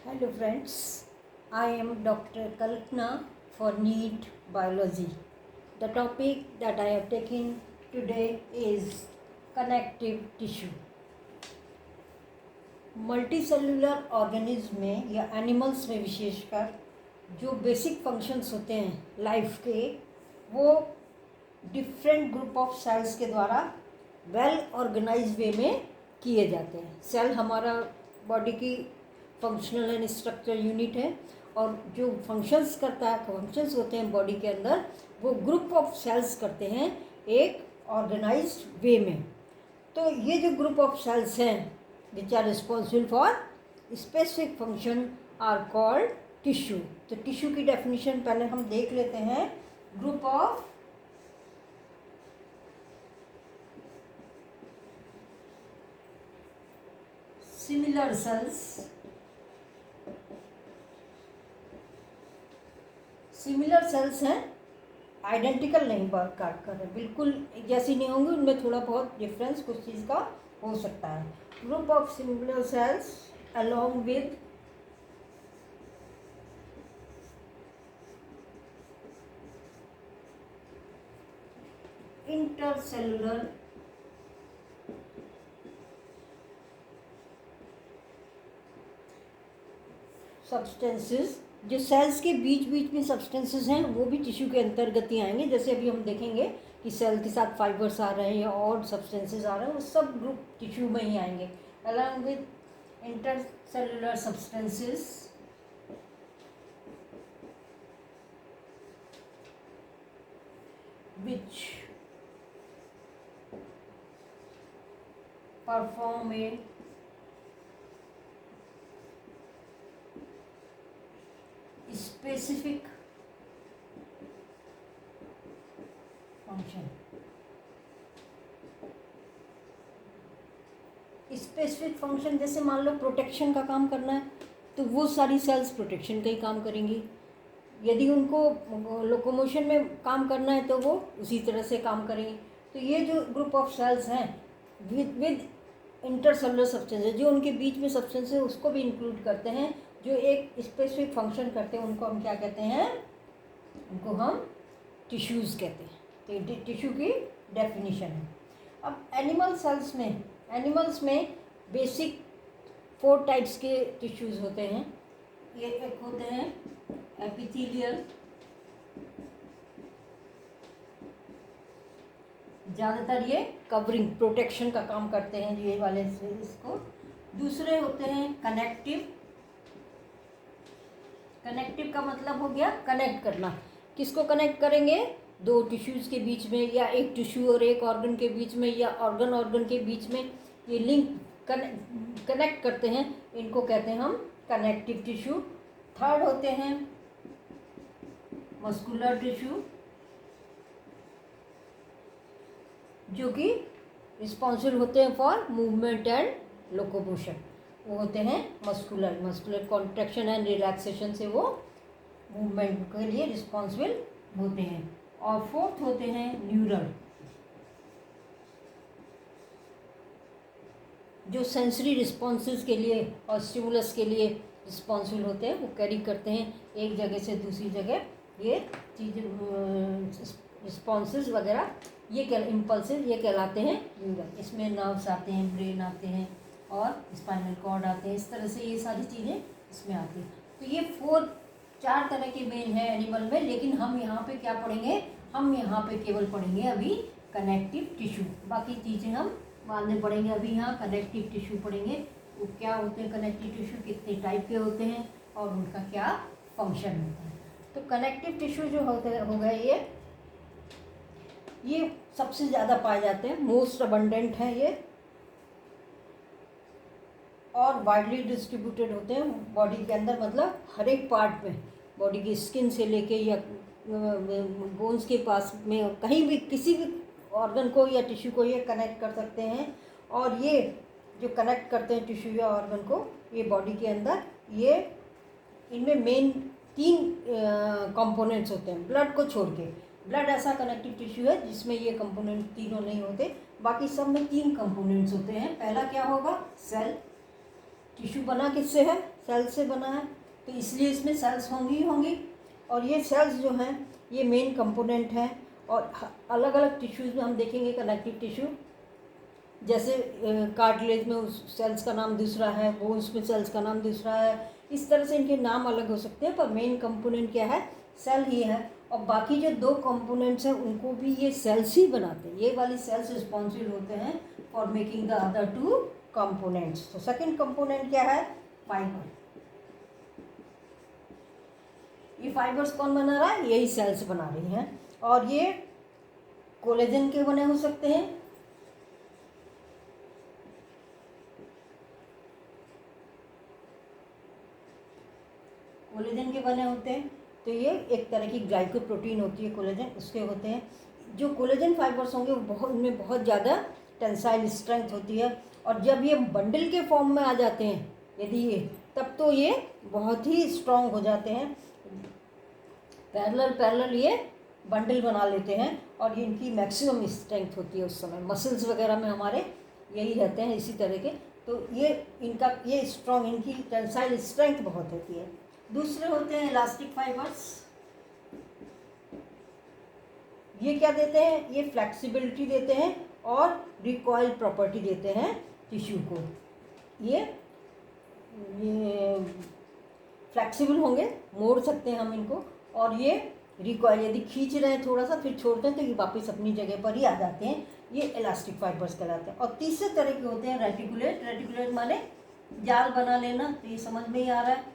Hello friends, I am Dr. Kalpana for NEET Biology. The topic that I have taken today is connective tissue. Multicellular organism में या animals में विशेषकर जो basic functions होते हैं life के, वो डिफरेंट ग्रुप ऑफ सेल्स के द्वारा वेल ऑर्गेनाइज्ड वे में किए जाते हैं. सेल हमारा बॉडी की फंक्शनल एंड स्ट्रक्चर यूनिट है और जो फंक्शंस करता है, फंक्शंस होते हैं बॉडी के अंदर, वो ग्रुप ऑफ सेल्स करते हैं एक ऑर्गेनाइज्ड वे में. तो ये जो ग्रुप ऑफ सेल्स हैं which are responsible for specific function are called tissue. तो टिश्यू की डेफिनेशन पहले हम देख लेते हैं. Group of similar cells, similar cells हैं, आइडेंटिकल नहीं बात काट कर रहे, बिल्कुल जैसी नहीं होंगी, उनमें थोड़ा बहुत डिफरेंस कुछ चीज़ का हो सकता है. Group of similar sales along with intercellular substances. जो सेल्स के बीच बीच में सब्सटेंसेस हैं वो भी टिश्यू के अंतर्गत ही आएंगे. जैसे अभी हम देखेंगे कि सेल के साथ फाइबर्स आ रहे हैं या और सब्सटेंसेस आ रहे हैं, वो सब ग्रुप टिश्यू में ही आएंगे. Along with intercellular substances which perform a specific function. Specific function जैसे मान लो प्रोटेक्शन का काम करना है तो वो सारी सेल्स प्रोटेक्शन का ही काम करेंगी. यदि उनको लोकोमोशन में काम करना है तो वो उसी तरह से काम करेंगे. तो ये जो ग्रुप ऑफ सेल्स हैं विद इंटरसेलुलर सब्सटेंसेस, जो उनके बीच में सब्सटेंस है उसको भी इंक्लूड करते हैं, जो एक स्पेसिफिक फंक्शन करते हैं, उनको हम क्या कहते हैं? उनको हम टिश्यूज़ कहते हैं. तो टिश्यू की डेफिनेशन है. अब एनिमल्स में बेसिक 4 टाइप्स के टिश्यूज़ होते हैं. ये एक होते हैं एपिथेलियल, ज़्यादातर ये कवरिंग प्रोटेक्शन का काम करते हैं ये वाले से इसको. दूसरे होते हैं कनेक्टिव. कनेक्टिव का मतलब हो गया कनेक्ट करना. किसको कनेक्ट करेंगे? 2 टिश्यूज़ के बीच में, या एक टिश्यू और एक ऑर्गन के बीच में, या ऑर्गन के बीच में ये लिंक कनेक्ट करते हैं. इनको कहते हैं हम कनेक्टिव टिश्यू. थर्ड होते हैं मस्कुलर टिश्यू, जो कि रिस्पॉन्सिबल होते हैं फॉर मूवमेंट एंड लोकोमोशन. वो होते हैं मस्कुलर कॉन्ट्रैक्शन एंड रिलैक्सेशन से वो मूवमेंट के लिए रिस्पॉन्सिबल होते हैं. और फोर्थ होते हैं न्यूरल, जो सेंसरी रिस्पॉन्सेस के लिए और स्टिमुलस के लिए रिस्पॉन्सिबल होते हैं. वो कैरी करते हैं एक जगह से दूसरी जगह ये चीज़, रिस्पॉन्सेस वगैरह, ये इम्पल्सेस, ये कहलाते हैं न्यूरल. इसमें नर्व्स आते हैं, ब्रेन आते हैं और स्पाइनल कॉर्ड आते हैं. इस तरह से ये सारी चीज़ें इसमें आती हैं. तो ये 4 तरह के मेन हैं एनिमल में. लेकिन हम यहाँ पे क्या पढ़ेंगे? हम यहाँ पे केवल पढ़ेंगे अभी कनेक्टिव टिश्यू. बाकी चीज़ें हम बाद में पढ़ेंगे. अभी यहाँ कनेक्टिव टिश्यू पढ़ेंगे. वो क्या होते हैं कनेक्टिव टिश्यू, कितने टाइप के होते हैं और उनका क्या फंक्शन होता है. तो कनेक्टिव टिश्यू जो होते हो गए ये सबसे ज़्यादा पाए जाते हैं, मोस्ट अबंडेंट हैं ये, और वाइडली डिस्ट्रीब्यूटेड होते हैं बॉडी के अंदर. मतलब हर एक पार्ट में, बॉडी की स्किन से लेके या बोन्स के पास में, कहीं भी किसी भी ऑर्गन को या टिश्यू को ये कनेक्ट कर सकते हैं. और ये जो कनेक्ट करते हैं टिश्यू या ऑर्गन को, ये बॉडी के अंदर, ये इनमें मेन 3 कंपोनेंट्स होते हैं ब्लड को छोड़ के. ब्लड ऐसा कनेक्टिव टिश्यू है जिसमें ये कंपोनेंट तीनों नहीं होते. बाकी सब में 3 कंपोनेंट्स होते हैं. पहला क्या होगा? सेल. टिश्यू बना किससे है? सेल से बना है, तो इसलिए इसमें सेल्स होंगी ही होंगी। और ये सेल्स जो हैं ये मेन कंपोनेंट हैं। और अलग अलग टिश्यूज़ में हम देखेंगे कनेक्टिव टिश्यू, जैसे कार्टिलेज में उस सेल्स का नाम दूसरा है, बोन्स में सेल्स का नाम दूसरा है, इस तरह से इनके नाम अलग हो सकते हैं, पर मेन कंपोनेंट क्या है? सेल ही है। और बाकी जो दो कंपोनेंट्स हैं उनको भी ये सेल्स ही बनाते हैं। ये वाली सेल्स रिस्पॉन्सिबल होते हैं for making the other two components. तो सेकेंड कंपोनेंट क्या है? फाइबर। ये फाइबर्स कौन बना रहा है? यही सेल्स बना रही हैं। और ये कोलेजन के बने हो सकते हैं, कोलेजन के बने होते हैं। तो ये एक तरह की ग्लाइकोप्रोटीन होती है कोलेजन, उसके होते हैं। जो कोलेजन फाइबर्स होंगे वो उनमें बहुत ज़्यादा टेंसाइल स्ट्रेंथ होती है। और जब ये बंडल के फॉर्म में आ जाते हैं यदि ये, तब तो ये बहुत ही स्ट्रॉन्ग हो जाते हैं। पैरेलल ये बंडल बना लेते हैं और ये इनकी मैक्सिमम स्ट्रेंथ होती है उस समय। मसल्स वगैरह में हमारे यही रहते हैं इसी तरह के। तो ये इनका ये स्ट्रॉन्ग, इनकी टेंसाइल स्ट्रेंथ बहुत होती है। दूसरे होते हैं इलास्टिक फाइबर्स। ये क्या देते हैं? ये फ्लेक्सिबिलिटी देते हैं और रिकॉइल प्रॉपर्टी देते हैं टिश्यू को। ये फ्लेक्सिबल होंगे, मोड़ सकते हैं हम इनको। और ये रिकॉइल, यदि खींच रहे हैं थोड़ा सा फिर छोड़ते हैं तो ये वापस अपनी जगह पर ही आ जाते हैं। ये इलास्टिक फाइबर्स कहलाते हैं। और तीसरे तरह के होते हैं रेटिकुलेट। रेटिकुलेट माने जाल बना लेना, तो ये समझ में ही आ रहा है।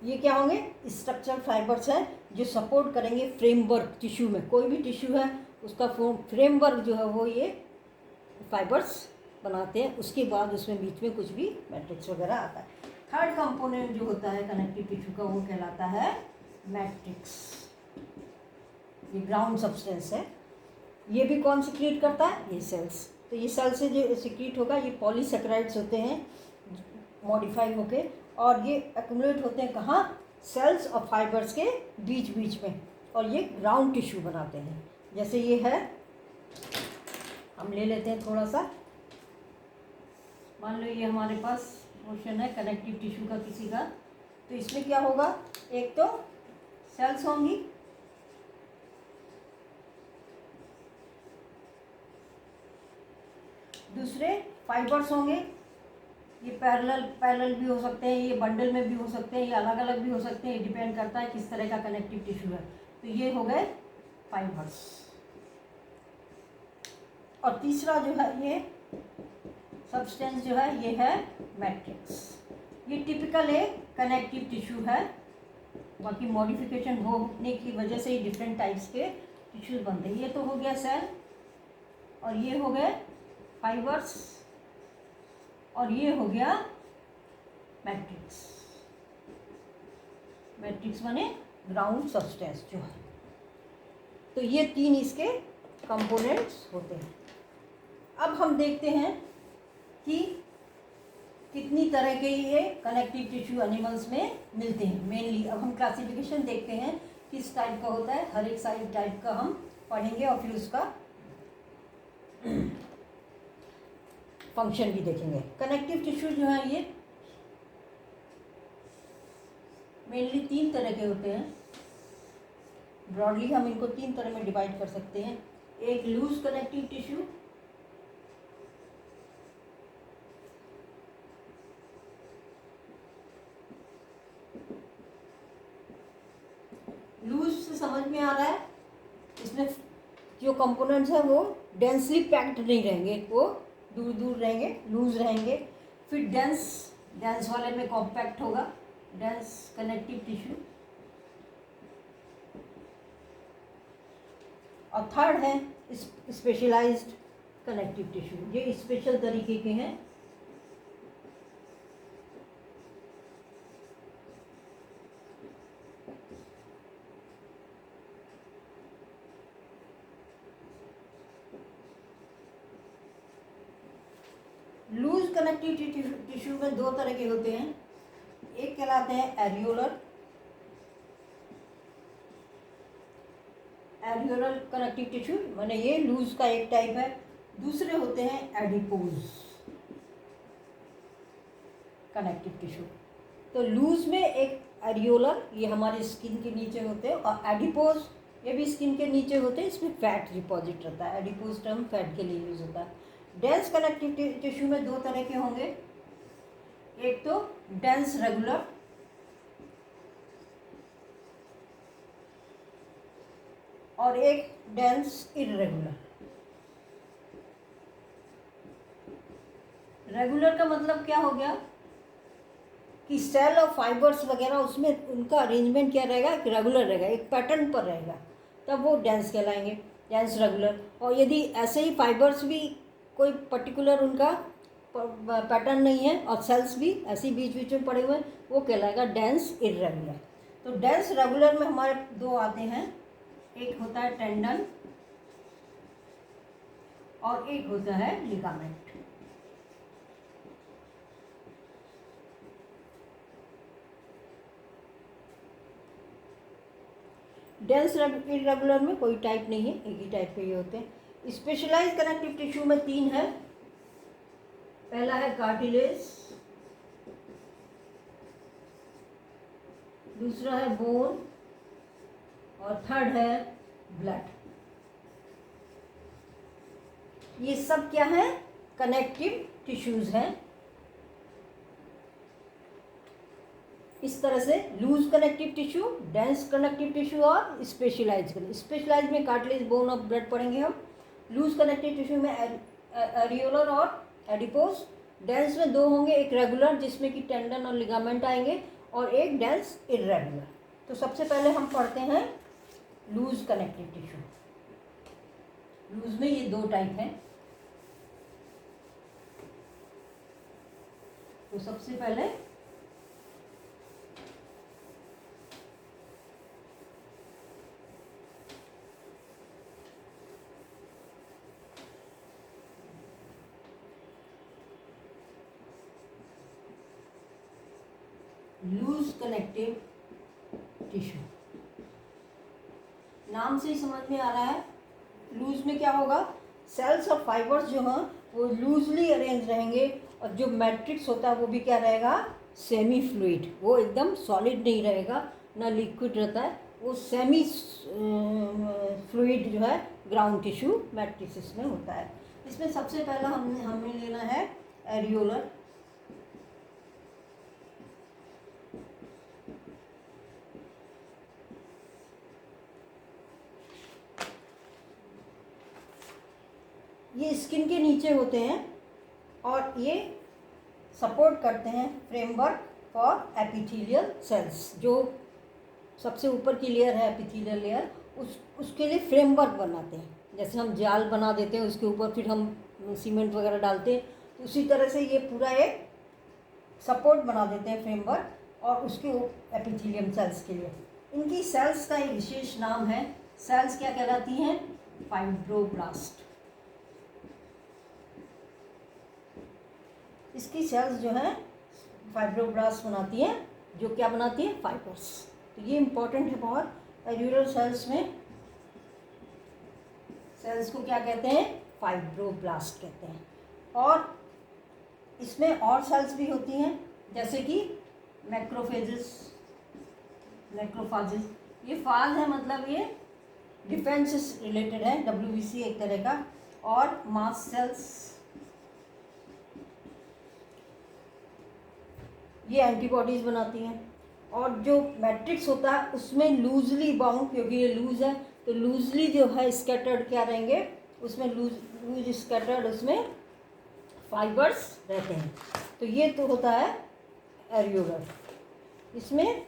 ये क्या होंगे? स्ट्रक्चरल फाइबर्स हैं जो सपोर्ट करेंगे फ्रेमवर्क टिश्यू में। कोई भी टिश्यू है उसका फ्रेमवर्क जो है वो ये फाइबर्स बनाते हैं। उसके बाद उसमें बीच में कुछ भी मैट्रिक्स वगैरह आता है। थर्ड कंपोनेंट जो होता है कनेक्टिव टिश्यू का वो कहलाता है मैट्रिक्स। ये ग्राउंड सब्सटेंस है। ये भी कौन सिक्रीट करता है? ये सेल्स। तो ये सेल से जो सिक्रीट होगा ये पॉलीसेकेराइड्स होते हैं मॉडिफाई होके, और ये एक्यूमुलेट होते हैं कहाँ? सेल्स और फाइबर्स के बीच बीच में, और ये ग्राउंड टिश्यू बनाते हैं। जैसे ये है, हम ले लेते हैं थोड़ा सा, मान लो ये हमारे पास पोर्शन है कनेक्टिव टिश्यू का किसी का। तो इसमें क्या होगा? एक तो सेल्स होंगी, दूसरे फाइबर्स होंगे। ये पैरेलल भी हो सकते हैं, ये बंडल में भी हो सकते हैं, ये अलग अलग भी हो सकते हैं, ये डिपेंड करता है किस तरह का कनेक्टिव टिश्यू है। तो ये हो गए फाइबर्स। और तीसरा जो है ये सब्सटेंस जो है ये है मैट्रिक्स। ये टिपिकल एक कनेक्टिव टिश्यू है, बाकी मॉडिफिकेशन होने की वजह से ही डिफरेंट टाइप्स के टिश्यूज बनते हैं। ये तो हो गया सेल, और ये हो गए फाइबर्स, और ये हो गया मैट्रिक्स। मैट्रिक्स माने ग्राउंड सब्सटेंस जो है। तो ये तीन इसके कंपोनेंट्स होते हैं। अब हम देखते हैं कि कितनी तरह के ये कनेक्टिव टिश्यू एनिमल्स में मिलते हैं। मेनली अब हम क्लासिफिकेशन देखते हैं किस टाइप का होता है। हर एक साइड टाइप का हम पढ़ेंगे और फिर उसका फंक्शन भी देखेंगे। कनेक्टिव टिश्यू जो है ये मेनली तीन तरह के होते हैं। ब्रॉडली हम इनको तीन तरह में डिवाइड कर सकते हैं। एक लूज कनेक्टिव टिश्यू, लूज से समझ में आ रहा है इसमें जो कंपोनेंट्स हैं वो डेंसली पैक्ड नहीं रहेंगे, वो दूर दूर रहेंगे, लूज रहेंगे। फिर डेंस वाले में कॉम्पैक्ट होगा, डेंस कनेक्टिव टिश्यू। और थर्ड है स्पेशलाइज्ड कनेक्टिव टिश्यू। ये स्पेशल तरीके के हैं। लूज कनेक्टिव टिश्यू में दो तरह के होते हैं। एक कहलाते हैं एरियोलर कनेक्टिव टिश्यू, माने ये लूज का एक टाइप है। दूसरे होते हैं एडिपोज कनेक्टिव टिश्यू। तो लूज में एक एरियोलर, ये हमारे स्किन के नीचे होते हैं, और एडिपोज ये भी स्किन के नीचे होते हैं। इसमें फैट डिपॉजिट रहता है। एडिपोज टर्म फैट के लिए यूज होता है। डेंस कनेक्टिव टिश्यू में दो तरह के होंगे, एक तो डेंस रेगुलर और एक डेंस इररेगुलर। रेगुलर का मतलब क्या हो गया कि सेल और फाइबर्स वगैरह उसमें उनका अरेंजमेंट क्या रहेगा, एक रेगुलर रहेगा, एक पैटर्न पर रहेगा, तब वो डेंस कहलाएंगे, डेंस रेगुलर। और यदि ऐसे ही फाइबर्स भी कोई पर्टिकुलर उनका पैटर्न नहीं है और सेल्स भी ऐसे ही बीच बीच में पड़े हुए हैं, वो कहलाएगा डेंस इररेगुलर। तो डेंस रेगुलर में हमारे दो आते हैं, एक होता है टेंडन और एक होता है लिगामेंट। डेंस इररेगुलर में कोई टाइप नहीं है, एक ही टाइप के ये होते हैं। स्पेशलाइज्ड कनेक्टिव टिश्यू में तीन है। पहला है कार्टिलेज, दूसरा है बोन और थर्ड है ब्लड। ये सब क्या है, कनेक्टिव टिश्यूज हैं। इस तरह से loose connective tissue, dense connective tissue और स्पेशलाइज्ड। स्पेशलाइज्ड में कार्टिलेज, बोन और ब्लड पढ़ेंगे हम। लूज कनेक्टिव टिश्यू में एरियोलर और एडिपोज। डेंस में दो होंगे, एक रेगुलर जिसमें कि टेंडन और लिगामेंट आएंगे और एक डेंस इररेगुलर। तो सबसे पहले हम पढ़ते हैं लूज कनेक्टिव टिश्यू। लूज में ये दो टाइप हैं। तो सबसे पहले लूज कनेक्टिव टिश्यू, नाम से ही समझ में आ रहा है। लूज में क्या होगा, सेल्स और फाइबर्स जो हैं वो लूजली अरेंज रहेंगे और जो मैट्रिक्स होता है वो भी क्या रहेगा, सेमी फ्लूइड। वो एकदम सॉलिड नहीं रहेगा, ना लिक्विड रहता है, वो सेमी फ्लूइड जो है ग्राउंड टिश्यू मैट्रिक्स में होता है। इसमें सबसे पहला हमें लेना है एरियोलर। ये स्किन के नीचे होते हैं और ये सपोर्ट करते हैं फ्रेमवर्क फॉर एपिथेलियल सेल्स। जो सबसे ऊपर की लेयर है एपिथेलियल लेयर, उसके लिए फ्रेमवर्क बनाते हैं। जैसे हम जाल बना देते हैं, उसके ऊपर फिर हम सीमेंट वगैरह डालते हैं, तो उसी तरह से ये पूरा एक सपोर्ट बना देते हैं फ्रेमवर्क, और उसके एपिथेलियम सेल्स के लिए। इनकी सेल्स का एक विशेष नाम है। सेल्स क्या कहलाती हैं, फाइब्रोब्लास्ट। इसकी सेल्स जो है फाइब्रोब्लास्ट बनाती हैं, जो क्या बनाती है, फाइबर्स। तो ये इम्पोर्टेंट है बहुत। एरियोलर सेल्स में सेल्स को क्या कहते हैं, फाइब्रोब्लास्ट कहते हैं। और इसमें और सेल्स भी होती हैं, जैसे कि मैक्रोफेजेस, मैक्रोफाजेस। ये फाज है, मतलब ये डिफेंस से रिलेटेड है, WBC एक तरह का। और मास्ट सेल्स, ये एंटीबॉडीज़ बनाती हैं। और जो मैट्रिक्स होता है उसमें लूजली बाउंड, क्योंकि ये लूज है तो लूजली जो है स्कैटर्ड क्या रहेंगे, उसमें लूज स्कैटर्ड उसमें फाइबर्स रहते हैं। तो ये तो होता है एरियोलर। इसमें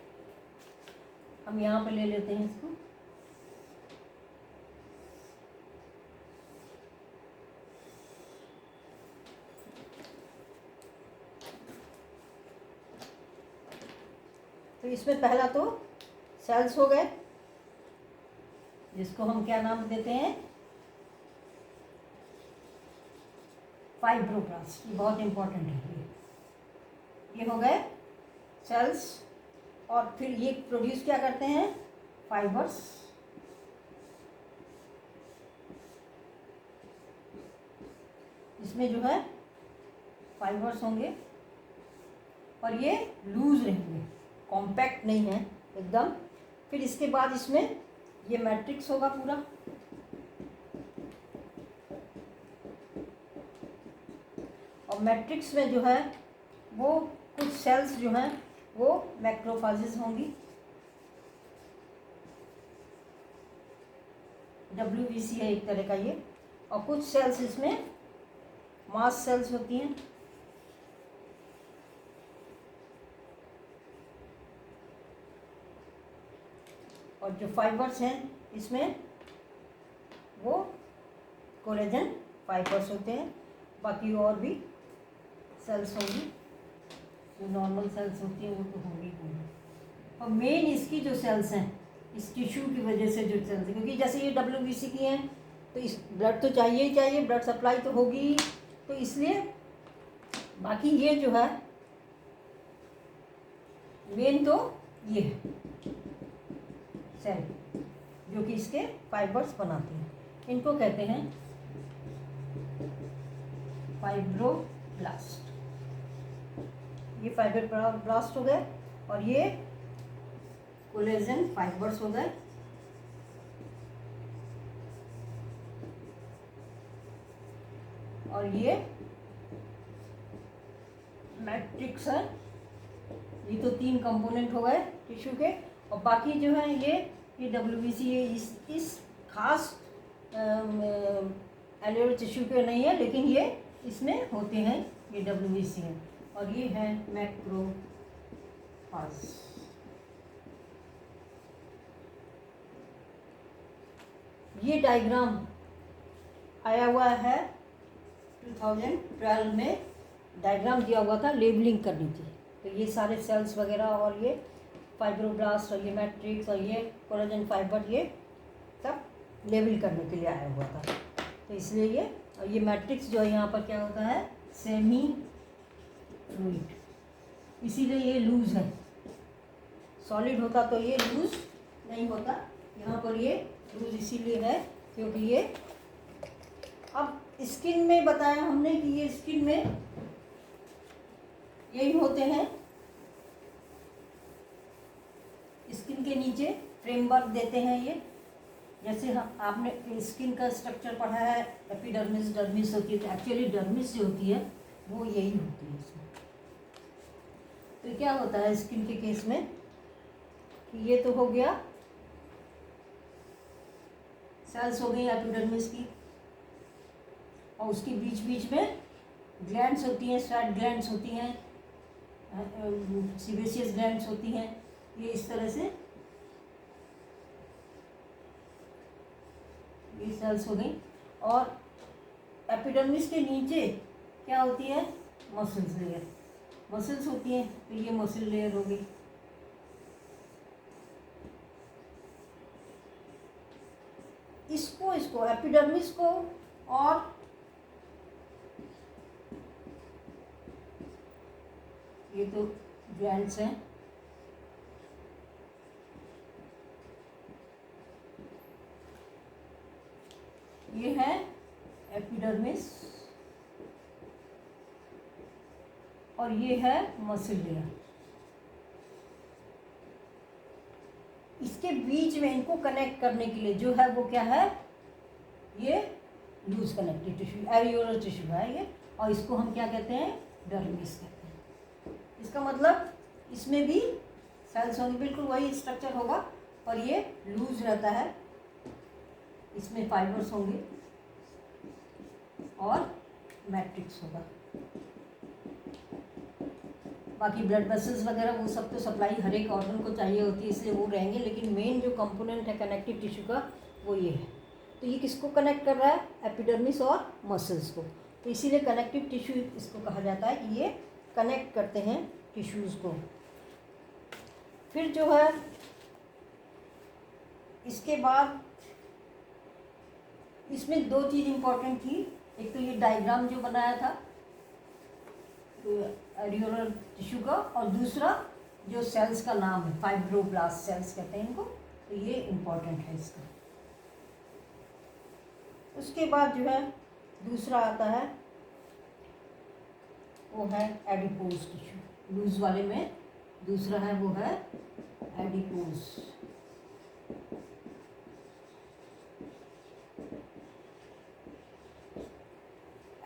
हम यहाँ पे ले लेते हैं इसको। तो इसमें पहला तो सेल्स हो गए, जिसको हम क्या नाम देते हैं, फाइब्रोब्लास्ट। ये बहुत इंपॉर्टेंट है। ये हो गए सेल्स, और फिर ये प्रोड्यूस क्या करते हैं, फाइबर्स। इसमें जो है फाइबर्स होंगे और ये लूज रहेंगे, कॉम्पैक्ट नहीं है एकदम। फिर इसके बाद इसमें ये मैट्रिक्स होगा पूरा, और मैट्रिक्स में जो है वो कुछ सेल्स जो हैं वो मैक्रोफाजेस होंगी, WBC है एक तरह का ये, और कुछ सेल्स इसमें मास सेल्स होती हैं। और जो फाइबर्स हैं इसमें वो कोलेजन फाइबर्स होते हैं। बाकी और भी सेल्स होंगी, जो नॉर्मल सेल्स होती हैं वो तो होंगी होंगी। और मेन इसकी जो सेल्स हैं इस टिश्यू की वजह से जो सेल्स हैं, क्योंकि जैसे ये WBC की हैं तो इस ब्लड तो चाहिए ही चाहिए, ब्लड सप्लाई तो होगी ही, तो इसलिए बाकी ये जो है मेन तो ये है सेल जो कि इसके फाइबर्स बनाते हैं, इनको कहते हैं फाइब्रोब्लास्ट। ये फाइब्रोब्लास्ट हो गए और ये कोलेजन फाइबर्स हो गए। और ये मैट्रिक्स है। ये तो 3 कंपोनेंट हो गए टिश्यू के, और बाकी जो है ये WBC ये इस खास एलियोर टिश्यू के नहीं है, लेकिन ये इसमें होते हैं, ये WBC है। और ये है मैक्रोफाज। ये डायग्राम आया हुआ है 2012 में, डायग्राम दिया हुआ था, लेबलिंग करनी थी। तो ये सारे सेल्स वगैरह और ये फाइब्रोब्लास्ट और ये मैट्रिक्स और ये कोलेजन फाइबर, ये सब लेबल करने के लिए आया हुआ था। तो इसलिए ये, और ये मैट्रिक्स जो है यहाँ पर क्या होता है, सेमी फ्लूइड, इसीलिए ये लूज है। सॉलिड होता तो ये लूज नहीं होता, यहाँ पर ये लूज इसीलिए है क्योंकि ये, अब स्किन में बताया हमने कि ये स्किन में यही होते हैं, स्किन के नीचे फ्रेमवर्क देते हैं ये। जैसे आपने स्किन का स्ट्रक्चर पढ़ा है, एपिडर्मिस डर्मिस होती है, तो एक्चुअली डर्मिस जो होती है वो यही होती है इसमें। तो क्या होता है स्किन के केस में कि ये तो हो गया, सेल्स हो गई एपिडर्मिस की, और उसके बीच बीच में ग्लैंड्स होती हैं, स्वेट ग्लैंड्स होती हैं, सीबेशियस ग्लैंड्स होती हैं। ये इस तरह से ये सेल्स हो गई। और एपिडर्मिस के नीचे क्या होती है, मसल्स लेयर, मसल्स होती हैं, तो ये मसल लेयर हो गई। इसको एपिडर्मिस को और ये तो ग्लैंड्स हैं, ये है एपिडर्मिस और ये है मसल लेयर। इसके बीच में इनको कनेक्ट करने के लिए जो है वो क्या है, ये loose connective tissue, areolar tissue है ये, और इसको हम क्या कहते हैं, डर्मिस कहते हैं। इसका मतलब इसमें भी सेल्स होंगे, बिल्कुल वही स्ट्रक्चर होगा, और ये लूज रहता है, इसमें फाइबर्स होंगे और मैट्रिक्स होगा। बाकी ब्लड वेसल्स वगैरह वो सब तो सप्लाई हर एक ऑर्गन को चाहिए होती है, इसलिए वो रहेंगे, लेकिन मेन जो कंपोनेंट है कनेक्टिव टिश्यू का वो ये है। तो ये किसको कनेक्ट कर रहा है, एपिडर्मिस और मसल्स को, तो इसीलिए कनेक्टिव टिश्यू इसको कहा जाता है कि ये कनेक्ट करते हैं टिश्यूज़ को। फिर जो है इसके बाद इसमें 2 चीज़ इम्पॉर्टेंट थी, एक तो ये डायग्राम जो बनाया था तो एरियोलर टिश्यू का, और दूसरा जो सेल्स का नाम है फाइब्रोब्लास्ट सेल्स कहते हैं इनको, तो ये इम्पॉर्टेंट है इसका। उसके बाद जो है दूसरा आता है वो है एडिपोज टिश्यू। लूज वाले में दूसरा है वो है एडिपोज।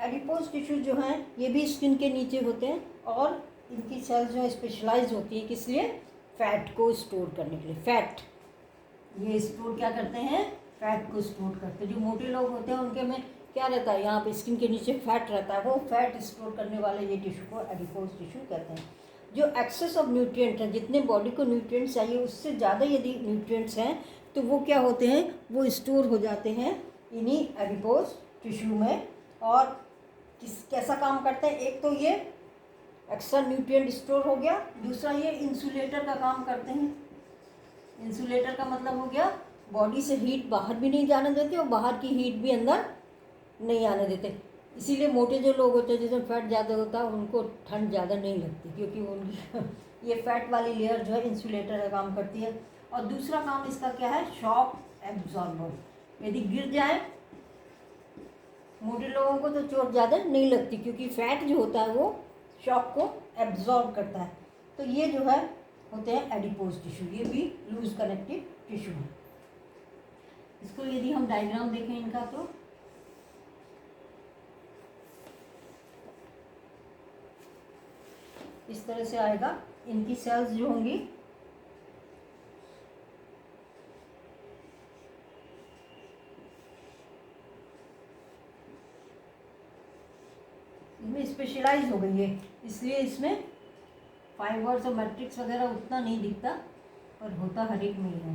एडिपोज टिश्यू जो हैं ये भी स्किन के नीचे होते हैं और इनकी सेल्स जो है स्पेशलाइज होती है किस लिए? फैट को स्टोर करने के लिए। फैट ये स्टोर क्या करते हैं? फैट को स्टोर करते हैं। जो मोटे लोग होते हैं उनके में क्या रहता है? यहाँ पे स्किन के नीचे फैट रहता है, वो फैट स्टोर करने वाले ये टिश्यू को एडिपोज टिश्यू कहते हैं। जो एक्सेस ऑफ न्यूट्रिएंट हैं, जितने बॉडी को न्यूट्रिएंट्स चाहिए उससे ज़्यादा यदि न्यूट्रिएंट्स हैं तो वो क्या होते हैं? वो स्टोर हो जाते हैं इन्हीं एडिपोज टिश्यू में। और कैसा काम करते हैं? एक तो ये एक्स्ट्रा न्यूट्रिएंट स्टोर हो गया, दूसरा ये इंसुलेटर का काम करते हैं। इंसुलेटर का मतलब हो गया बॉडी से हीट बाहर भी नहीं जाने देते और बाहर की हीट भी अंदर नहीं आने देते। इसीलिए मोटे जो लोग होते हैं जिसमें फैट ज़्यादा होता है उनको ठंड ज़्यादा नहीं लगती, क्योंकि उनकी ये फैट वाली लेयर जो है इंसुलेटर का काम करती है। और दूसरा काम इसका क्या है? Shock absorber. यदि गिर जाए मोटे लोगों को तो चोट ज़्यादा नहीं लगती, क्योंकि फैट जो होता है वो शॉक को एब्जॉर्ब करता है। तो ये जो है होते हैं एडिपोज टिश्यू। ये भी लूज कनेक्टिव टिश्यू है। इसको यदि हम डायग्राम देखें इनका तो इस तरह से आएगा। इनकी सेल्स जो होंगी इसमें स्पेशलाइज हो गई है, इसलिए इसमें फाइबर्स और मैट्रिक्स वगैरह उतना नहीं दिखता, पर होता हर एक में ही है।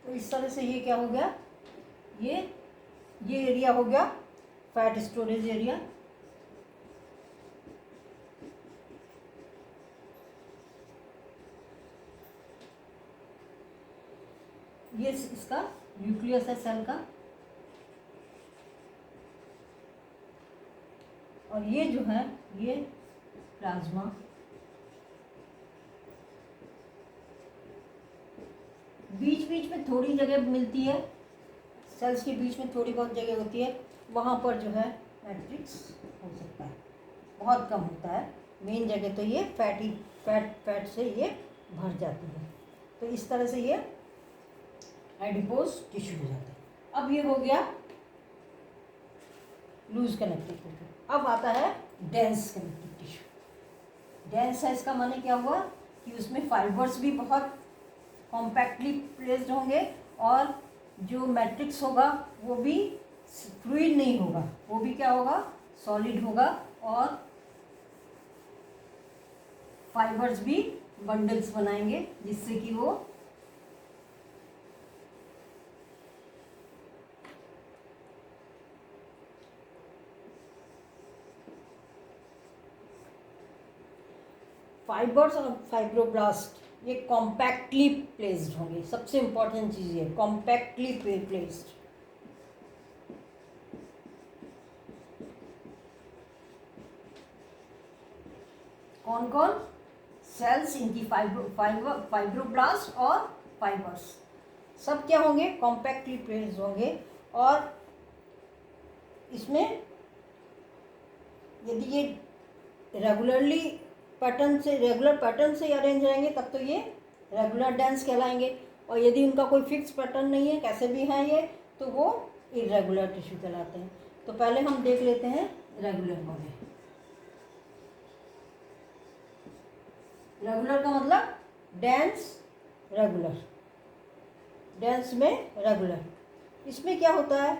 तो इस तरह से ये क्या हो गया? ये एरिया हो गया फैट स्टोरेज एरिया। ये इसका न्यूक्लियस है सेल का। और ये जो है ये प्लाज्मा। बीच बीच में थोड़ी जगह मिलती है, सेल्स के बीच में थोड़ी बहुत जगह होती है, वहाँ पर जो है मैट्रिक्स हो सकता है, बहुत कम होता है। मेन जगह तो ये फैट से ये भर जाती है। तो इस तरह से ये एडिपोज टिश्यू हो जाता है। अब ये हो गया लूज कनेक्टिव टिश्यू। अब आता है डेंस कनेक्टिव टिश्यू। डेंस है इसका माने क्या हुआ कि उसमें फाइबर्स भी बहुत कॉम्पैक्टली प्लेस्ड होंगे और जो मैट्रिक्स होगा वो भी फ्लूइड नहीं होगा, वो भी क्या होगा? सॉलिड होगा। और फाइबर्स भी बंडल्स बनाएंगे जिससे कि वो फाइबर्स और फाइब्रोब्लास्ट ये कॉम्पैक्टली प्लेस्ड होंगे। सबसे इंपॉर्टेंट चीज़ ये कॉम्पैक्टली प्लेस्ड। कौन कौन? सेल्स, इनकी फाइब्रोब्लास्ट और फाइबर्स सब क्या होंगे? कॉम्पैक्टली प्लेस्ड होंगे। और इसमें यदि ये रेगुलर पैटर्न से अरेंज रहेंगे तब तो ये रेगुलर डेंस कहलाएंगे। और यदि उनका कोई फिक्स पैटर्न नहीं है, कैसे भी हैं ये, तो वो इरेगुलर टिश्यू कहलाते हैं। तो पहले हम देख लेते हैं रेगुलर वाले। रेगुलर का मतलब डेंस रेगुलर, डेंस में रेगुलर। इसमें क्या होता है?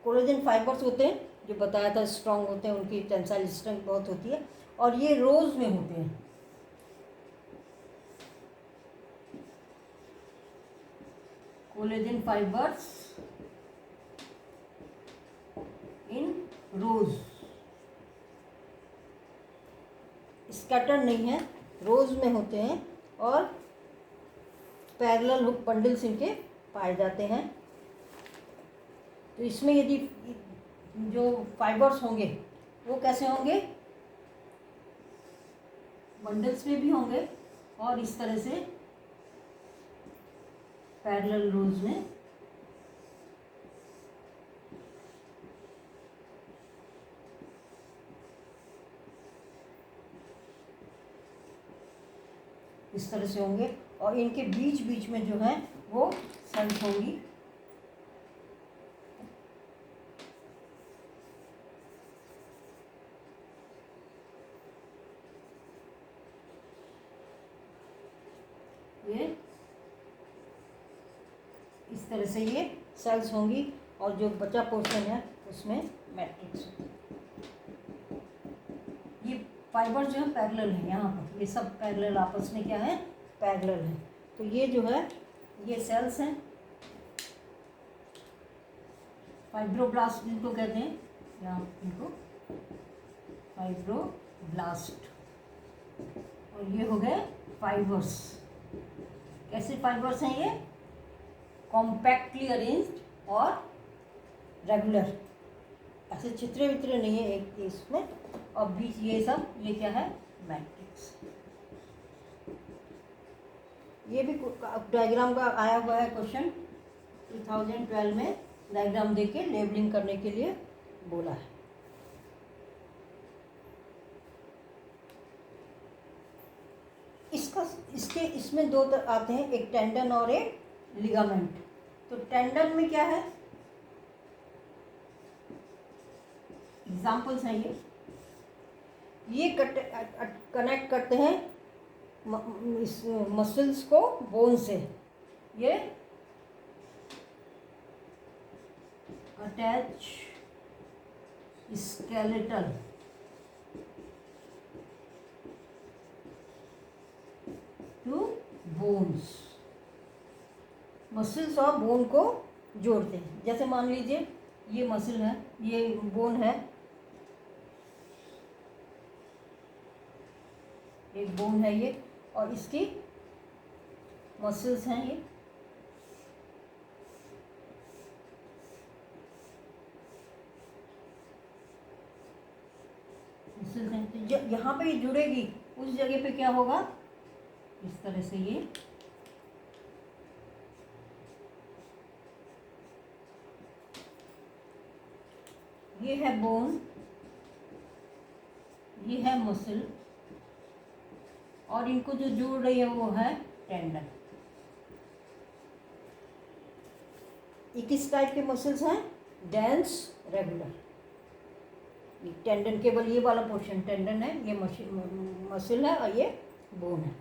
कोलेजन फाइबर्स होते हैं, जो बताया था स्ट्रॉन्ग होते हैं, उनकी टेंसाइल स्ट्रेंथ बहुत होती है। और ये रोज में होते हैं। कोलेजन फाइबर्स इन रोज, स्कैटर नहीं है, रोज में होते हैं। और पैरेलल हुक बंडल्स इनके पाए जाते हैं। तो इसमें यदि जो फाइबर्स होंगे वो कैसे होंगे? बंडल्स में भी होंगे और इस तरह से पैरेलल रोज में इस तरह से होंगे और इनके बीच बीच में जो है वो सेल्स होंगी। ये इस तरह से ये सेल्स होंगी और जो बचा पोर्शन है उसमें मैट्रिक्स होगी। ये फाइबर जो है पैरेलल है, यहाँ पर ये सब पैरेलल आपस में क्या है, पैरेलल है। तो ये जो है ये सेल्स हैं, फाइब्रोब्लास्ट जिनको कहते हैं, यहाँ इनको फाइब्रोब्लास्ट। और ये हो गए फाइबर्स। कैसे फाइबर्स हैं ये, कॉम्पैक्टली अरेंज्ड और रेगुलर, ऐसे चित्रे वित्रे नहीं है एक इसमें। और बीच ये सब ये क्या है, मैट्रिक्स। ये भी डायग्राम का आया हुआ है क्वेश्चन 2012 में, डायग्राम देके लेबलिंग करने के लिए बोला है। इसमें दो आते हैं, एक टेंडन और एक लिगामेंट। तो टेंडन में क्या है, एग्जाम्पल्स हैं ये कनेक्ट करते हैं इस मसल्स को बोन से। ये attach skeletal to bones, muscles और बोन को जोड़ते हैं। जैसे मान लीजिए ये मसल है, ये बोन है, एक बोन है ये, और इसकी मसल्स हैं ये। मसल्स हैं, तो यहाँ पे जुड़ेगी, उस जगह पे क्या होगा, इस तरह से ये है बोन, ये है मसल, और इनको जो जोड़ रही है वो है टेंडन। ये किस टाइप के मसल्स हैं, डेंस रेगुलर। ये टेंडन केवल ये वाला पोर्शन टेंडन है, ये मसल है और ये बोन है।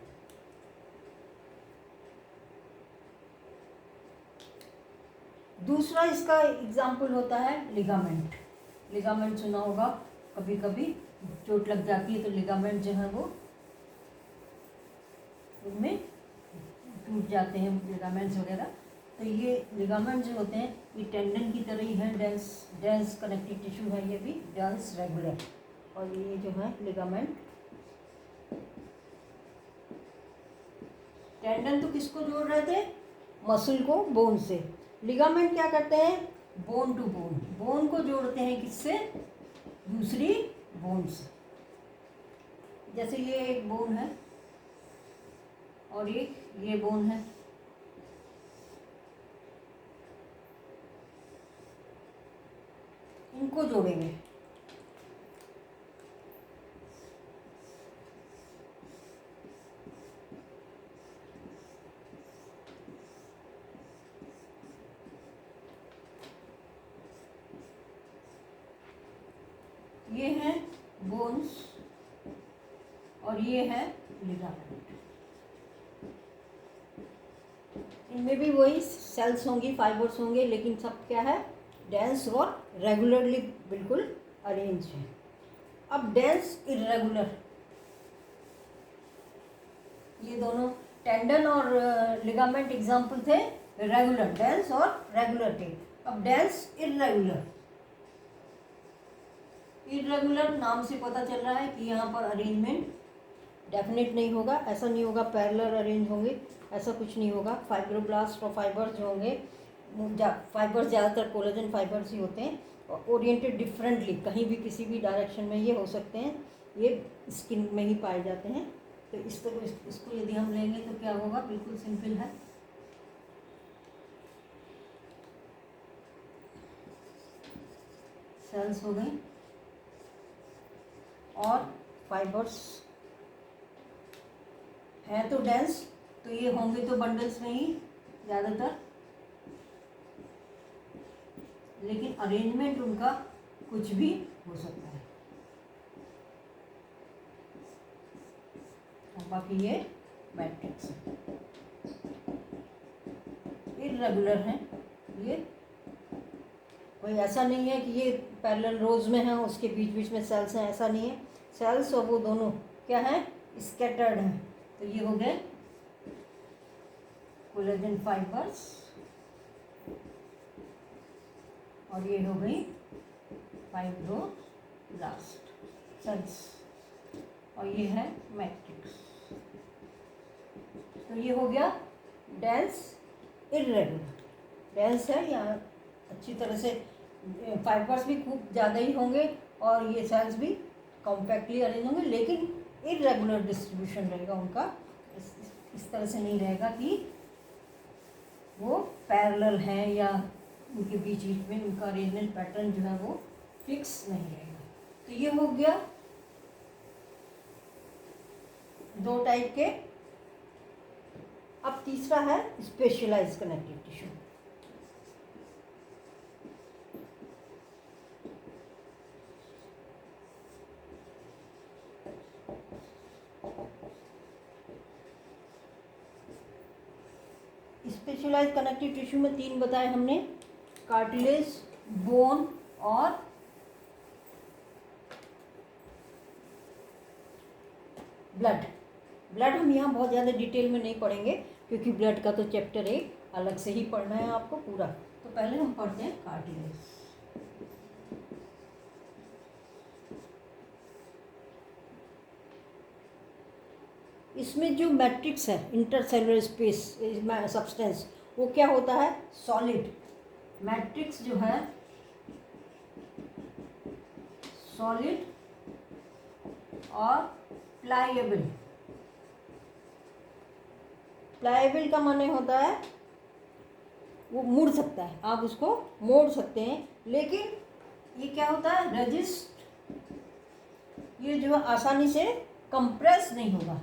दूसरा इसका एग्जाम्पल होता है लिगामेंट। लिगामेंट सुना होगा, कभी कभी चोट लग जाती है तो लिगामेंट जो है वो उनमें टूट जाते हैं, लिगामेंट्स वगैरह। तो ये लिगामेंट जो होते हैं ये टेंडन की तरह ही है, डेंस कनेक्टिव टिश्यू है ये भी, डेंस रेगुलर। और ये जो है लिगामेंट, टेंडन तो किसको जोड़ रहे थे, मसल को बोन से। लिगामेंट क्या करते हैं, बोन टू बोन, बोन को जोड़ते हैं किससे, दूसरी बोन से। जैसे ये एक बोन है और एक ये बोन है, इनको जोड़ेंगे। ये है बोन्स और ये है लिगामेंट। इनमें भी वही सेल्स होंगी, फाइबर्स होंगे, लेकिन सब क्या है, डेंस और रेगुलरली बिल्कुल अरेंज है। अब डेंस इरेगुलर, ये दोनों टेंडन और लिगामेंट एग्जाम्पल थे रेगुलर, डेंस और रेगुलर थे। अब डेंस इरेगुलर, इरेगुलर नाम से पता चल रहा है कि यहाँ पर अरेंजमेंट डेफिनेट नहीं होगा, ऐसा नहीं होगा पैरेलल अरेंज होंगे, ऐसा कुछ नहीं होगा। फाइब्रोब्लास्ट और फाइबर्स जो होंगे, फाइबर्स ज़्यादातर कोलेजन फाइबर्स ही होते हैं, और ओरिएंटेड डिफरेंटली, कहीं भी किसी भी डायरेक्शन में ये हो सकते हैं, ये स्किन में ही पाए जाते हैं। तो इसको यदि हम लेंगे तो क्या होगा, बिल्कुल सिंपल है। सेल्स हो गई और फाइबर्स है तो डेंस, तो ये होंगे तो बंडल्स में ही ज़्यादातर, लेकिन अरेंजमेंट उनका कुछ भी हो सकता है। और बाकी ये मैट्रिक्स इर्रेगुलर हैं। ये कोई ऐसा नहीं है कि ये पैरेलल रोज में है उसके बीच बीच में सेल्स हैं, ऐसा नहीं है। सेल्स और वो दोनों क्या है, स्कैटर्ड हैं। तो ये हो गए कोलेजन फाइबर्स और ये हो गई फाइब्रोब्लास्ट सेल्स और ये है मैट्रिक्स। तो ये हो गया डेंस इर्रेगुलर। डेंस है या अच्छी तरह से फाइबर्स भी खूब ज़्यादा ही होंगे और ये सेल्स भी कॉम्पैक्टली अरेंज होंगे, लेकिन इर्रेगुलर डिस्ट्रीब्यूशन रहेगा उनका। इस तरह से नहीं रहेगा कि वो पैरेलल हैं या उनके बीच बीच में उनका अरेंजमेंट पैटर्न जो है वो फिक्स नहीं रहेगा। तो ये हो गया दो टाइप के। अब तीसरा है specialized connective tissue. Specialized connective tissue में तीन बताए हमने, कार्टिलेज, बोन और ब्लड। ब्लड हम यहाँ बहुत ज़्यादा डिटेल में नहीं पढ़ेंगे क्योंकि ब्लड का तो चैप्टर एक अलग से ही पढ़ना है आपको पूरा। तो पहले हम पढ़ते हैं कार्टिलेज। इसमें जो मैट्रिक्स है, इंटरसेलुलर स्पेस सब्सटेंस, वो क्या होता है, सॉलिड। मैट्रिक्स जो है सॉलिड और प्लायेबल। प्लायेबल का माने होता है वो मुड़ सकता है, आप उसको मोड़ सकते हैं, लेकिन ये क्या होता है, रजिस्ट, ये जो है आसानी से कंप्रेस नहीं होगा।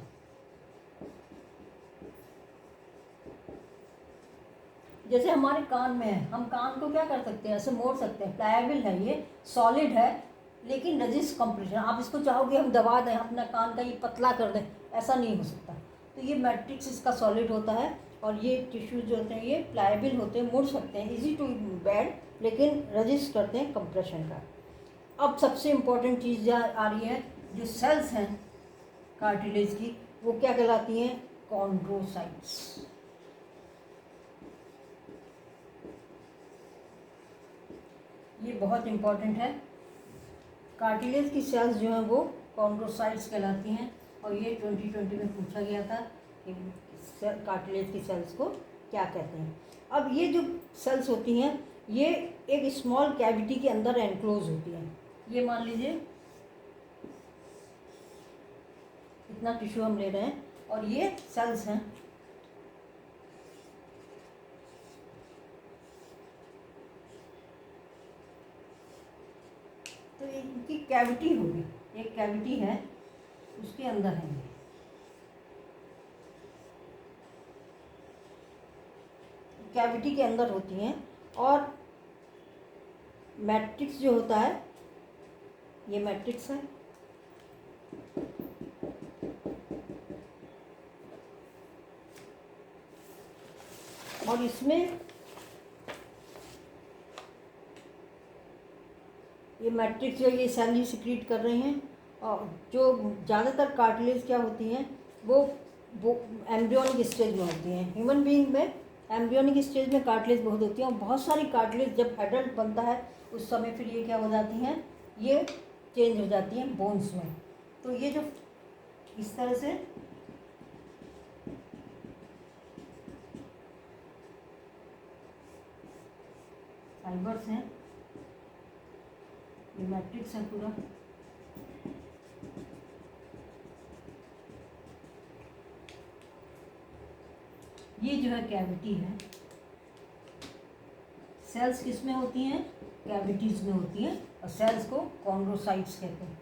जैसे हमारे कान में है, हम कान को क्या कर सकते हैं, ऐसे मोड़ सकते हैं, प्लायेबल है, ये सॉलिड है, लेकिन रजिस्ट कंप्रेशन। आप इसको चाहोगे हम दबा दें, अपना कान का ये पतला कर दें, ऐसा नहीं हो सकता। तो ये मैट्रिक्स इसका सॉलिड होता है और ये टिश्यू जो होते हैं ये प्लायेबल होते हैं, मुड़ सकते हैं, इजी टू बेंड, लेकिन रजिस्ट करते हैं कंप्रेशन का। अब सबसे इम्पोर्टेंट चीज़ आ रही है, जो सेल्स हैं कार्टिलेज की, वो क्या कहलाती हैं, कॉन्ड्रोसाइट्स। ये बहुत इम्पॉर्टेंट है। कार्टिलेज की सेल्स जो हैं वो कॉन्ड्रोसाइट्स कहलाती हैं और ये 2020 में पूछा गया था कि कार्टिलेज की सेल्स को क्या कहते हैं। अब ये जो सेल्स होती हैं ये एक स्मॉल कैविटी के अंदर एनक्लोज होती हैं। ये मान लीजिए इतना टिश्यू हम ले रहे हैं और ये सेल्स हैं। तो इनकी कैविटी होगी, एक कैविटी है उसके अंदर है ये। कैविटी के अंदर होती हैं और मैट्रिक्स जो होता है ये मैट्रिक्स है। और इसमें ये मैट्रिक्स जो ये सेल ही सिक्रीट कर रहे हैं। और जो ज़्यादातर कार्टिलेज क्या होती हैं वो एम्ब्रियोनिक स्टेज में होती हैं। ह्यूमन बीइंग में एम्ब्रियोनिक स्टेज में कार्टिलेज बहुत होती हैं और बहुत सारी कार्टिलेज जब एडल्ट बनता है उस समय फिर ये क्या हो जाती हैं, ये चेंज हो जाती हैं बोन्स में। तो ये जो इस तरह से फाइबर्स हैं, ये मैट्रिक्स है पूरा। ये जो है कैविटी है। सेल्स किस में होती हैं? कैविटीज़ में होती हैं, और सेल्स को कॉन्ड्रोसाइट्स कहते हैं।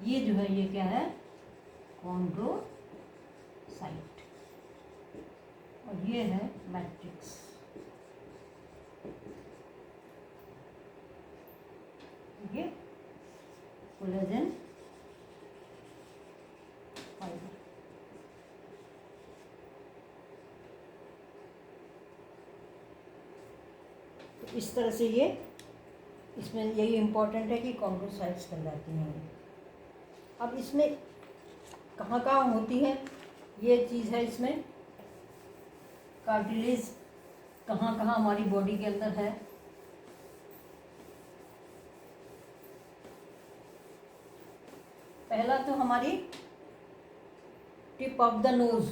ये जो है ये क्या है? कॉन्ड्रोसाइट। और ये है मैट्रिक्स। ठीक है, कोलेजन फाइबर। तो इस तरह से ये, इसमें यही इम्पोर्टेंट है कि कॉन्ड्रोसाइट्स कहलाती हैं। अब इसमें कहाँ कहाँ होती है ये चीज़ है, इसमें कार्टिलेज कहाँ कहाँ हमारी बॉडी के अंदर है। पहला तो हमारी टिप ऑफ द नोज,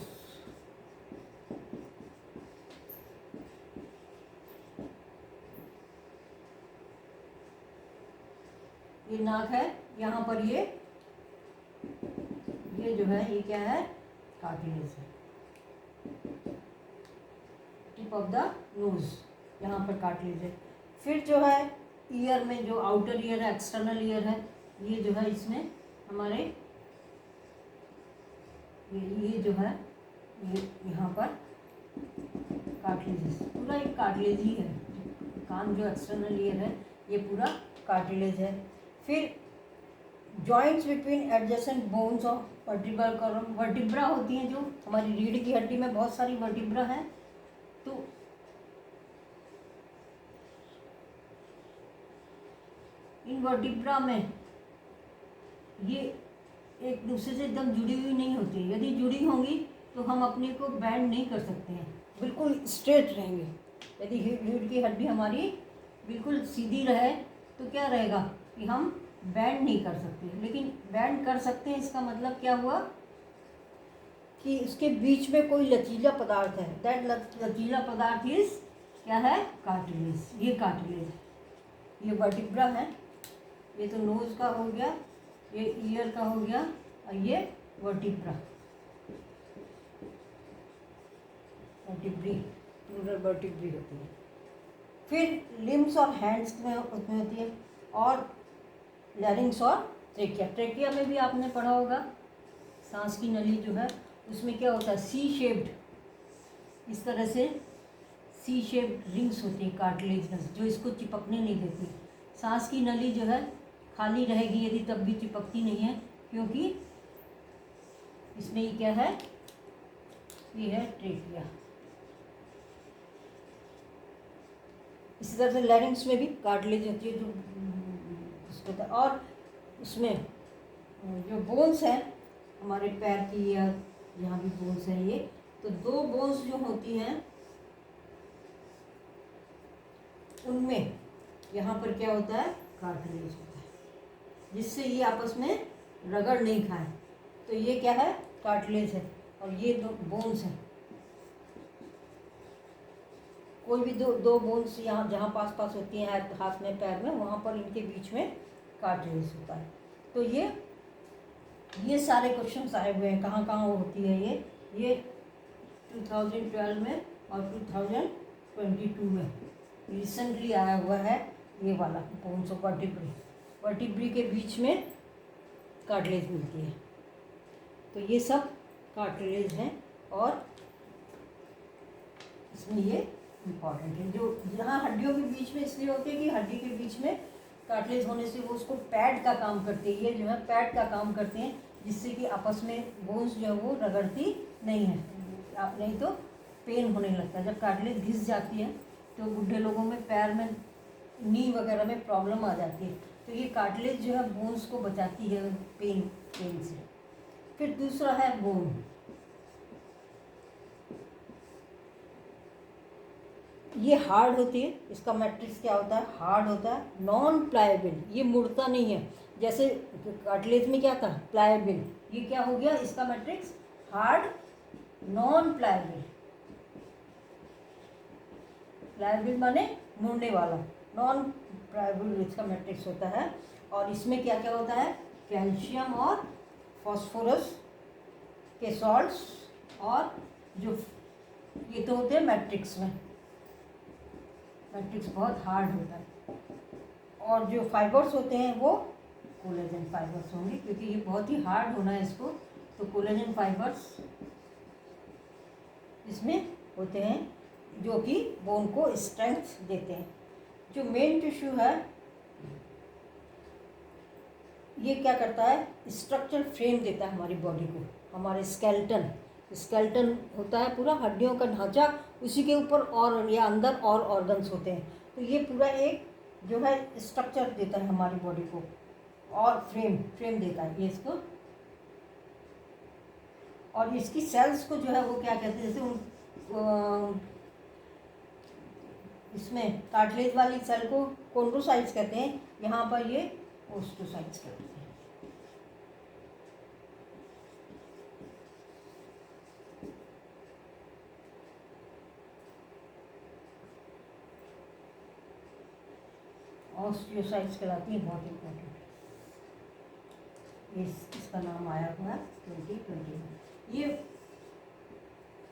ये नाक है, यहाँ पर ये जो है ये क्या है? कार्टिलेज है। टिप ऑफ द नोज, यहाँ पर कार्टिलेज है। फिर जो है ईयर में, जो आउटर ईयर है, एक्सटर्नल ईयर है, ये जो है इसमें हमारे ये जो है ये यहाँ पर कार्टिलेज, पूरा एक कार्टिलेज ही है। कान जो एक्सटर्नल ईयर है ये पूरा कार्टिलेज है। फिर joints between adjacent bones of vertebral column, vertebra होती हैं जो हमारी रीढ़ की हड्डी में बहुत सारी वर्टिब्रा हैं। तो इन वर्टिब्रा में ये एक दूसरे से एकदम जुड़ी हुई नहीं होती। यदि जुड़ी होंगी तो हम अपने को बैंड नहीं कर सकते हैं, बिल्कुल स्ट्रेट रहेंगे। यदि रीढ़ की हड्डी हमारी बिल्कुल सीधी रहे तो क्या रहेगा कि हम बैंड नहीं कर सकते। लेकिन बैंड कर सकते हैं, इसका मतलब क्या हुआ कि इसके बीच में कोई लचीला पदार्थ है। दैट लचीला पदार्थ इज क्या है? कार्टिलेज। ये कार्टिलेज है, ये वर्टिब्रा है। ये तो नोज का हो गया, ये ईयर का हो गया, और ये वर्टिब्रा, वर्टिब्री, प्लूरल वर्टिब्री होती है। फिर लिम्स और हैंड्स में उसमें होती है, और लैरिंग्स और ट्रेकिया। ट्रेकिया में भी आपने पढ़ा होगा, सांस की नली जो है उसमें क्या होता है? सी शेप्ड, इस तरह से सी शेप्ड रिंग्स होती है कार्टिलेजनस, जो इसको चिपकने नहीं देती। सांस की नली जो है खाली रहेगी यदि तब भी चिपकती नहीं है, क्योंकि इसमें ये क्या है? ये है ट्रेकिया। इसी तरह से लैरिंग्स में भी कार्टिलेज होती है, जो उसको, और उसमें जो बोन्स हैं हमारे पैर की, या यहाँ भी बोन्स हैं ये, तो दो बोन्स जो होती हैं उनमें यहाँ पर क्या होता है? कार्टिलेज होता है, जिससे ये आपस में रगड़ नहीं खाएं। तो ये क्या है? कार्टिलेज है। और ये दो बोन्स हैं, कोई भी दो बोन्स यहाँ जहाँ पास पास होती हैं हाथ में, पैर में, वहाँ पर इनके बीच में कार्टिलेज होता है। तो ये सारे क्वेश्चन आए हुए हैं, कहाँ कहाँ होती है ये 2012 में और 2022 में रिसेंटली आया हुआ है ये वाला बोन्स ऑफ वर्टिब्री। वर्टिब्री के बीच में कार्टिलेज मिलती है। तो ये सब कार्टिलेज हैं, और इसमें ये इम्पॉर्टेंट है। जो जहाँ हड्डियों के बीच में इसलिए होती है कि हड्डी के बीच में कार्टिलेज होने से वो उसको पैड का काम करते हैं। ये जो है पैड का काम करते हैं, जिससे कि आपस में बोन्स जो है वो रगड़ती नहीं है, नहीं तो पेन होने लगता है। जब कार्टिलेज घिस जाती है तो बूढ़े लोगों में पैर में, नी वगैरह में प्रॉब्लम आ जाती है। तो ये कार्टिलेज जो है बोन्स को बचाती है पेन से। फिर दूसरा है बोन। ये हार्ड होती है, इसका मैट्रिक्स क्या होता है? हार्ड होता है, नॉन प्लायबल, ये मुड़ता नहीं है। जैसे कार्टिलेज में क्या था? प्लायबल। ये क्या हो गया? इसका matrix hard, non pliable. Pliable माने मुड़ने वाला, नॉन प्लायबल इसका मैट्रिक्स होता है। और इसमें क्या क्या होता है? कैल्शियम और फॉस्फोरस के सॉल्ट्स, और जो ये तो होते हैं मैट्रिक्स में, मैट्रिक्स बहुत हार्ड होता है। और जो फाइबर्स होते हैं वो कोलेजन फाइबर्स होंगे, क्योंकि ये बहुत ही हार्ड होना है इसको, तो कोलेजन फाइबर्स इसमें होते हैं जो कि बोन को स्ट्रेंथ देते हैं। जो मेन टिश्यू है ये क्या करता है, स्ट्रक्चर फ्रेम देता है हमारी बॉडी को, हमारे स्केल्टन होता है पूरा, हड्डियों का ढांचा, उसी के ऊपर और या अंदर और ऑर्गन्स होते हैं, तो ये पूरा एक जो है स्ट्रक्चर देता है हमारी बॉडी को, और फ्रेम देता है ये इसको। और इसकी सेल्स को जो है वो क्या कहते हैं, जैसे इसमें कार्टिलेज वाली सेल को कॉन्ड्रोसाइट्स कहते हैं, यहाँ पर ये ओस्टोसाइट्स कहते हैं। ऑस्टियोसाइट्स कहलाती है, बहुत इम्पोर्टेंट। इसका नाम आया हुआ है 2020 में। ये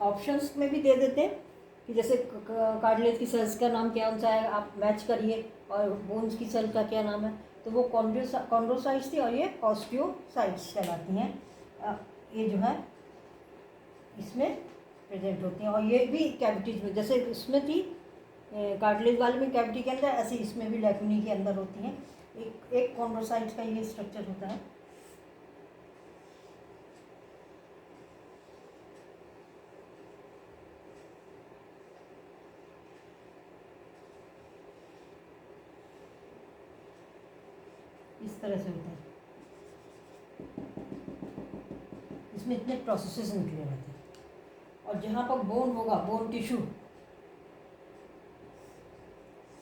ऑप्शंस में भी दे देते हैं कि जैसे कार्टिलेज की सेल्स का नाम क्या सा है, आप मैच करिए, और बोन्स की सेल का क्या नाम है, तो वो कॉन्ड्रोसाइट्स थी और ये ऑस्टियोसाइट्स कहलाती हैं। ये जो है इसमें प्रेजेंट होती हैं, और ये भी कैविटीज में, जैसे इसमें थी कार्टिलेज वाले में कैविटी के अंदर, ऐसे इसमें भी लैकुनी के अंदर होती हैं। एक कॉन्ड्रोसाइट का ये स्ट्रक्चर होता है। इस तरह से होता है, इसमें इतने प्रोसेसेस निकले रहते हैं। और जहाँ पर बोन होगा, बोन टिश्यू,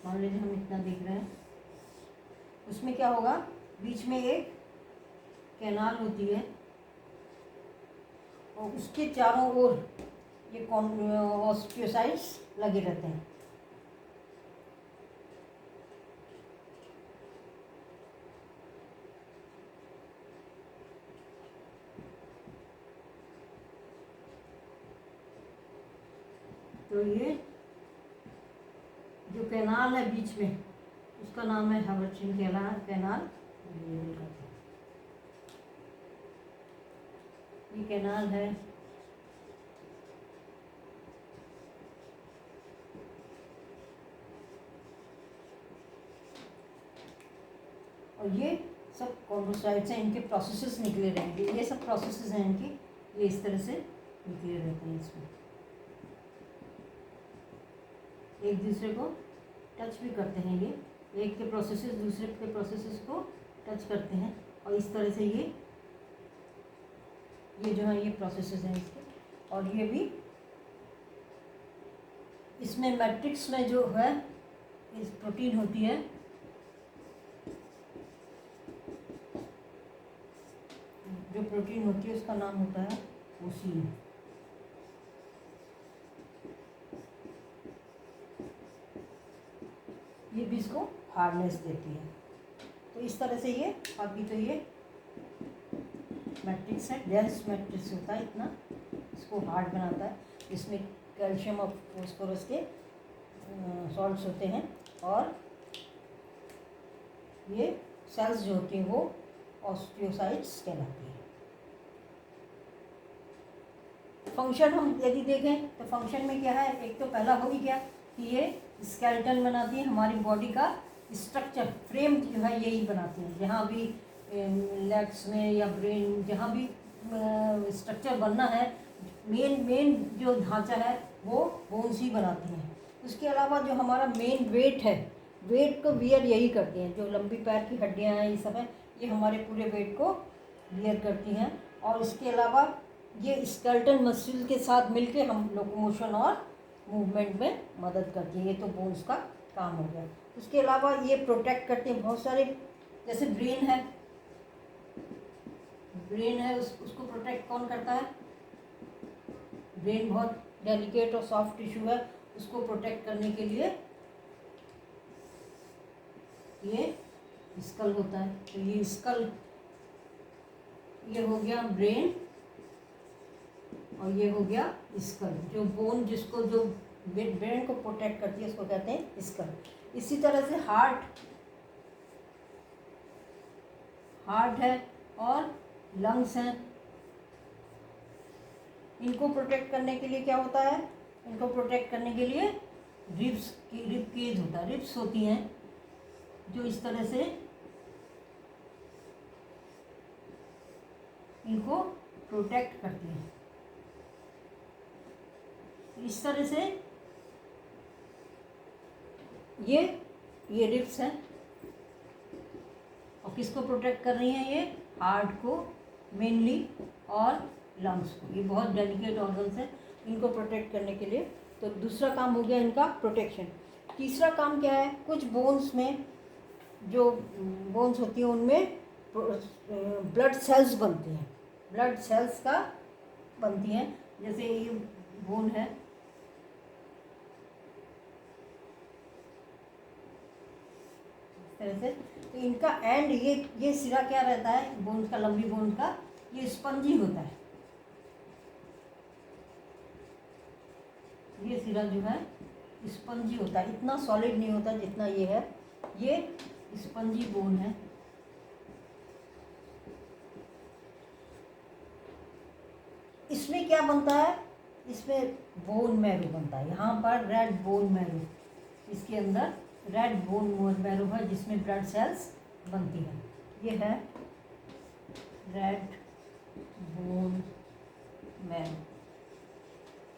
मान लीजिए हम इतना देख रहे हैं, उसमें क्या होगा, बीच में एक कैनाल होती है और उसके चारों ओर ये ऑस्टियोसाइट्स लगे रहते हैं। तो ये जो कैनाल है बीच में, उसका नाम है हवर्चिन कैनाल। ये कैनाल है, और ये सब कॉन्ड्रोसाइट्स हैं, इनके प्रोसेसेस निकले रहेंगे, ये सब प्रोसेसेस हैं इनकी, ये इस तरह से निकले रहते हैं। इसमें एक दूसरे को टच भी करते हैं, ये एक के प्रोसेसेस दूसरे के प्रोसेसेस को टच करते हैं, और इस तरह से ये जो है ये प्रोसेसेस हैं इसके। और ये भी इसमें मैट्रिक्स में जो है इस प्रोटीन होती है, जो प्रोटीन होती है उसका नाम होता है ओसीन। ये भी इसको हार्डनेस देती है। तो इस तरह से ये, बाकी तो ये मैट्रिक्स है, डेंस मैट्रिक्स होता है, इतना इसको हार्ड बनाता है। इसमें कैल्शियम और फॉस्फोरस के सॉल्ट्स होते हैं, और ये सेल्स जो होती हैं वो ऑस्टियोसाइट्स कहलाती है। फंक्शन हम यदि देखें तो फंक्शन में क्या है, एक तो पहला हो ही क्या कि ये स्केलेटन बनाती है, हमारी बॉडी का स्ट्रक्चर फ्रेम जो है यही बनाती है। जहाँ भी लेग्स में या ब्रेन, जहाँ भी स्ट्रक्चर बनना है, मेन जो ढांचा है वो बोन्स ही बनाती हैं। उसके अलावा जो हमारा मेन वेट है, वेट को बियर यही करती हैं, जो लंबी पैर की हड्डियाँ हैं ये सब है, ये हमारे पूरे वेट को बियर करती हैं। और इसके अलावा ये स्केलेटन मसल के साथ मिलके हम लोकोमोशन और मूवमेंट में मदद करती है। ये तो बोन्स का काम हो गया। उसके अलावा ये प्रोटेक्ट करते हैं बहुत सारे, जैसे ब्रेन है उसको प्रोटेक्ट कौन करता है, ब्रेन बहुत डेलिकेट और सॉफ्ट टिश्यू है, उसको प्रोटेक्ट करने के लिए ये स्कल होता है। तो ये स्कल, ये हो गया ब्रेन, और ये हो गया स्कल, जो बोन जिसको जो ब्रेन को प्रोटेक्ट करती है उसको कहते हैं स्कल। इसी तरह से हार्ट है और लंग्स हैं। इनको प्रोटेक्ट करने के लिए क्या होता है, इनको प्रोटेक्ट करने के लिए रिब केज होता है, रिब्स होती हैं जो इस तरह से इनको प्रोटेक्ट करती हैं। इस तरह से ये रिब्स हैं और किसको प्रोटेक्ट कर रही हैं, ये हार्ट को मेनली और लंग्स को। ये बहुत डेलिकेट ऑर्गन्स हैं, इनको प्रोटेक्ट करने के लिए। तो दूसरा काम हो गया इनका प्रोटेक्शन। तीसरा काम क्या है, कुछ बोन्स में, जो बोन्स होती हैं उनमें ब्लड सेल्स बनती हैं, ब्लड सेल्स का बनती हैं। जैसे ये बोन है, इस तरह से, तो इनका एंड ये सिरा क्या रहता है बोन का, लंबी बोन का, ये स्पंजी होता है। ये सिरा जो है स्पंजी होता है, इतना सॉलिड नहीं होता जितना ये है। ये स्पंजी बोन है। इसमें क्या बनता है, इसमें बोन मैरो बनता है। यहाँ पर रेड बोन मैरो, इसके अंदर रेड बोन मैरो है जिसमें ब्लड सेल्स बनती है। ये है रेड बोन मैरो।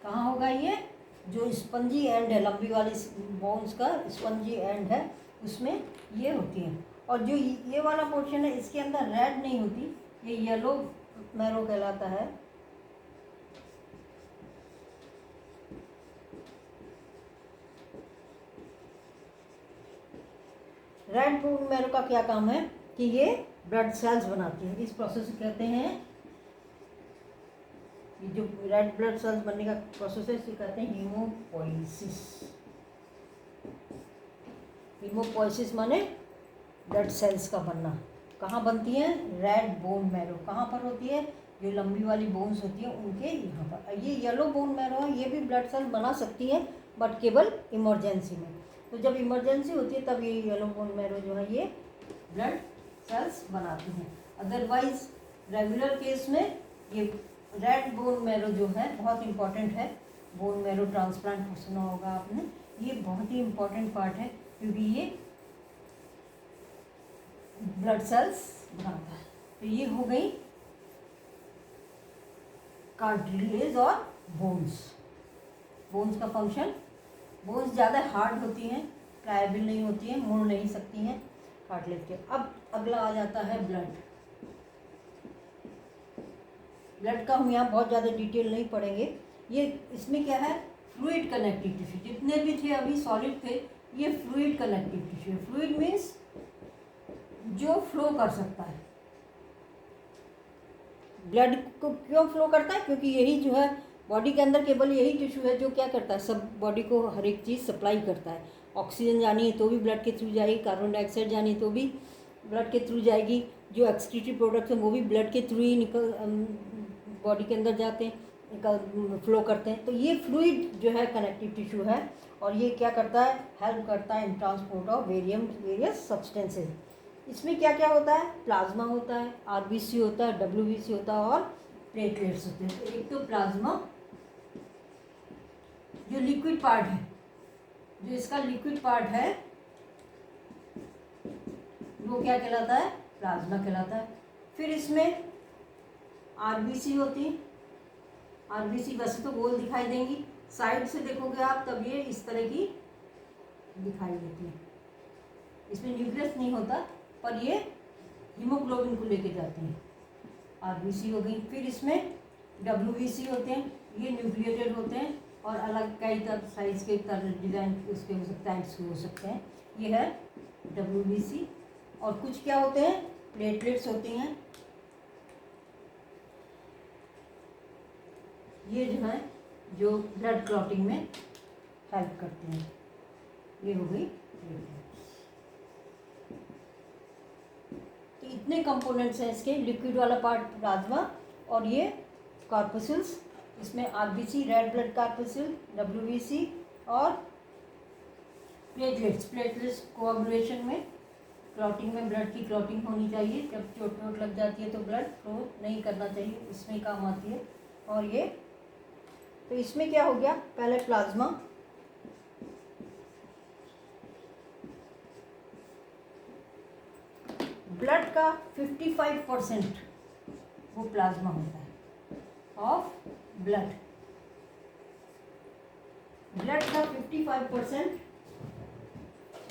कहाँ होगा ये, जो स्पंजी एंड है, लंबी वाली बोन्स का स्पंजी एंड है, उसमें ये होती है। और जो ये वाला पोर्शन है इसके अंदर रेड नहीं होती, ये येलो मैरो कहलाता है। रेड बोन मैरो का क्या काम है कि ये ब्लड सेल्स बनाती है। इस प्रोसेस को कहते हैं, ये जो रेड ब्लड सेल्स बनने का प्रोसेस है इसे कहते हैं हीमोपोइसिस। हीमोपोइसिस माने ब्लड सेल्स का बनना। कहाँ बनती है, रेड बोन मैरो। कहाँ पर होती है, जो लंबी वाली बोन्स होती हैं उनके यहाँ पर। ये येलो बोन मैरो है, ये भी ब्लड सेल बना सकती है बट केवल इमरजेंसी में। तो जब इमरजेंसी होती है तब ये येलो बोन मैरो जो है ये ब्लड सेल्स बनाती हैं। अदरवाइज रेगुलर केस में ये रेड बोन मैरो जो है बहुत इम्पॉर्टेंट है। बोन मैरो ट्रांसप्लांट सुना होगा आपने, ये बहुत ही इम्पॉर्टेंट पार्ट है क्योंकि ये ब्लड सेल्स बनाता है। तो ये हो गई कार्टिलेज और बोन्स। बोन्स का फंक्शन, बोन्स ज़्यादा हार्ड होती हैं, प्लायबल नहीं होती हैं, मुड़ नहीं सकती हैं कार्टिलेज के। अब अगला आ जाता है ब्लड। ब्लड का हम यहाँ बहुत ज़्यादा डिटेल नहीं पढ़ेंगे। ये इसमें क्या है, फ्लूइड कनेक्टिव टिश्यू। जितने भी थे अभी सॉलिड थे, ये फ्लूइड कनेक्टिव टिश्यू है। फ्लूइड मीन्स जो फ्लो कर सकता है। ब्लड को क्यों फ्लो करता है, क्योंकि यही जो है बॉडी के अंदर केवल यही टिश्यू है जो क्या करता है, सब बॉडी को हर एक चीज़ सप्लाई करता है। ऑक्सीजन जानी है तो भी ब्लड के थ्रू जाएगी, कार्बन डाइऑक्साइड जानी है तो भी ब्लड के थ्रू जाएगी, जो एक्सक्रीटरी प्रोडक्ट्स हैं वो भी ब्लड के थ्रू ही निकल बॉडी के अंदर जाते हैं, फ्लो करते हैं। तो ये फ्लूइड जो है कनेक्टिव टिश्यू है और ये क्या करता है, हेल्प करता है इन ट्रांसपोर्ट ऑफ वेरियस सब्सटेंसेज। इसमें क्या क्या होता है, प्लाज्मा होता है, आरबीसी होता है, डब्ल्यूबीसी होता है और प्लेटलेट्स होते हैं। तो एक तो प्लाज्मा जो लिक्विड पार्ट है, जो इसका लिक्विड पार्ट है वो क्या कहलाता है, प्लाज्मा कहलाता है। फिर इसमें आरबीसी होती है। आरबीसी वैसे तो गोल दिखाई देंगी, साइड से देखोगे आप तब ये इस तरह की दिखाई देती है। इसमें न्यूक्लियस नहीं होता पर ये हीमोग्लोबिन को लेके जाते हैं। आरबीसी हो गई। फिर इसमें डब्ल्यूबीसी होते हैं, ये न्यूक्लिएटेड होते हैं और अलग कई साइज के डिज़ाइन उसके हो सकते हैं, हो सकते हैं। ये है डब्ल्यूबीसी। और कुछ क्या होते हैं, प्लेटलेट्स होती हैं। ये जो है जो ब्लड क्लॉटिंग में हेल्प करते हैं। ये हो गई प्लेटलेट्स। तो इतने कंपोनेंट्स हैं इसके। लिक्विड वाला पार्ट प्लाज्मा और ये कॉर्पस्यूल्स, इसमें RBC, red blood corpuscle, WBC और प्लेटलेट्स कोआगुलेशन में, क्लॉटिंग में, ब्लड की क्लॉटिंग होनी चाहिए। जब चोट लग जाती है तो ब्लड फ्लो नहीं करना चाहिए, इसमें काम आती है। और ये तो इसमें क्या हो गया, पहले प्लाज्मा, ब्लड का 55% वो प्लाज्मा होता है ऑफ ब्लड का 55%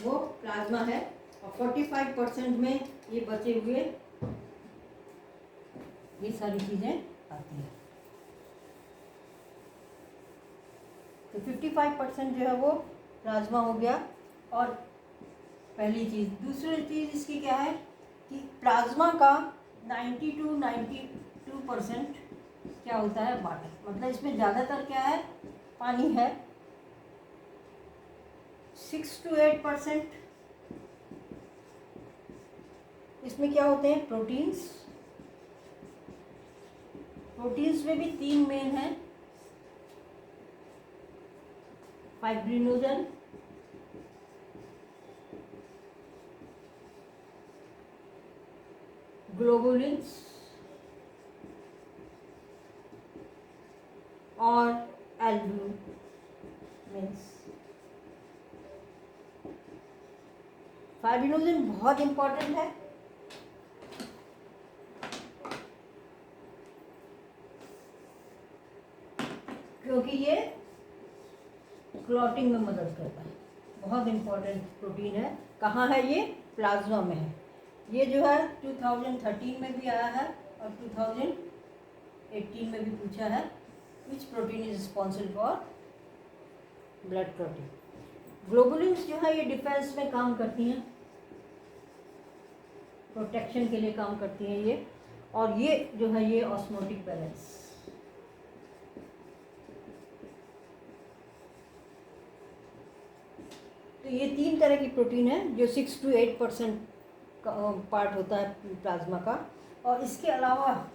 वो प्लाज्मा है, और 45% में ये बचे हुए ये सारी चीज़ें आती हैं। तो 55% जो है वो प्लाज्मा हो गया। और पहली चीज़, दूसरी चीज़ इसकी क्या है कि प्लाज्मा का 92% क्या होता है, वाटर, मतलब इसमें ज़्यादातर क्या है, पानी है। 6 to 8% इसमें क्या होते हैं, प्रोटीन्स में भी 3 मेन हैं, फाइब्रिनोजन, ग्लोबुलिन्स और एल्ब्यूमिन्स। फाइब्रिनोजन बहुत इम्पोर्टेंट है, क्योंकि ये क्लॉटिंग में मदद करता है, बहुत इम्पोर्टेंट प्रोटीन है। कहाँ है ये, प्लाज्मा में है। ये जो है 2013 में भी आया है और 2018 में भी पूछा है, विच protein is responsible for blood clotting. Globulins जो है ये डिफेंस में काम करती हैं, प्रोटेक्शन के लिए काम करती हैं ये। और ये जो है ये ऑस्मोटिक बैलेंस, तो ये 3 तरह की प्रोटीन है जो 6 to 8% का पार्ट होता है प्लाज्मा का। और इसके अलावा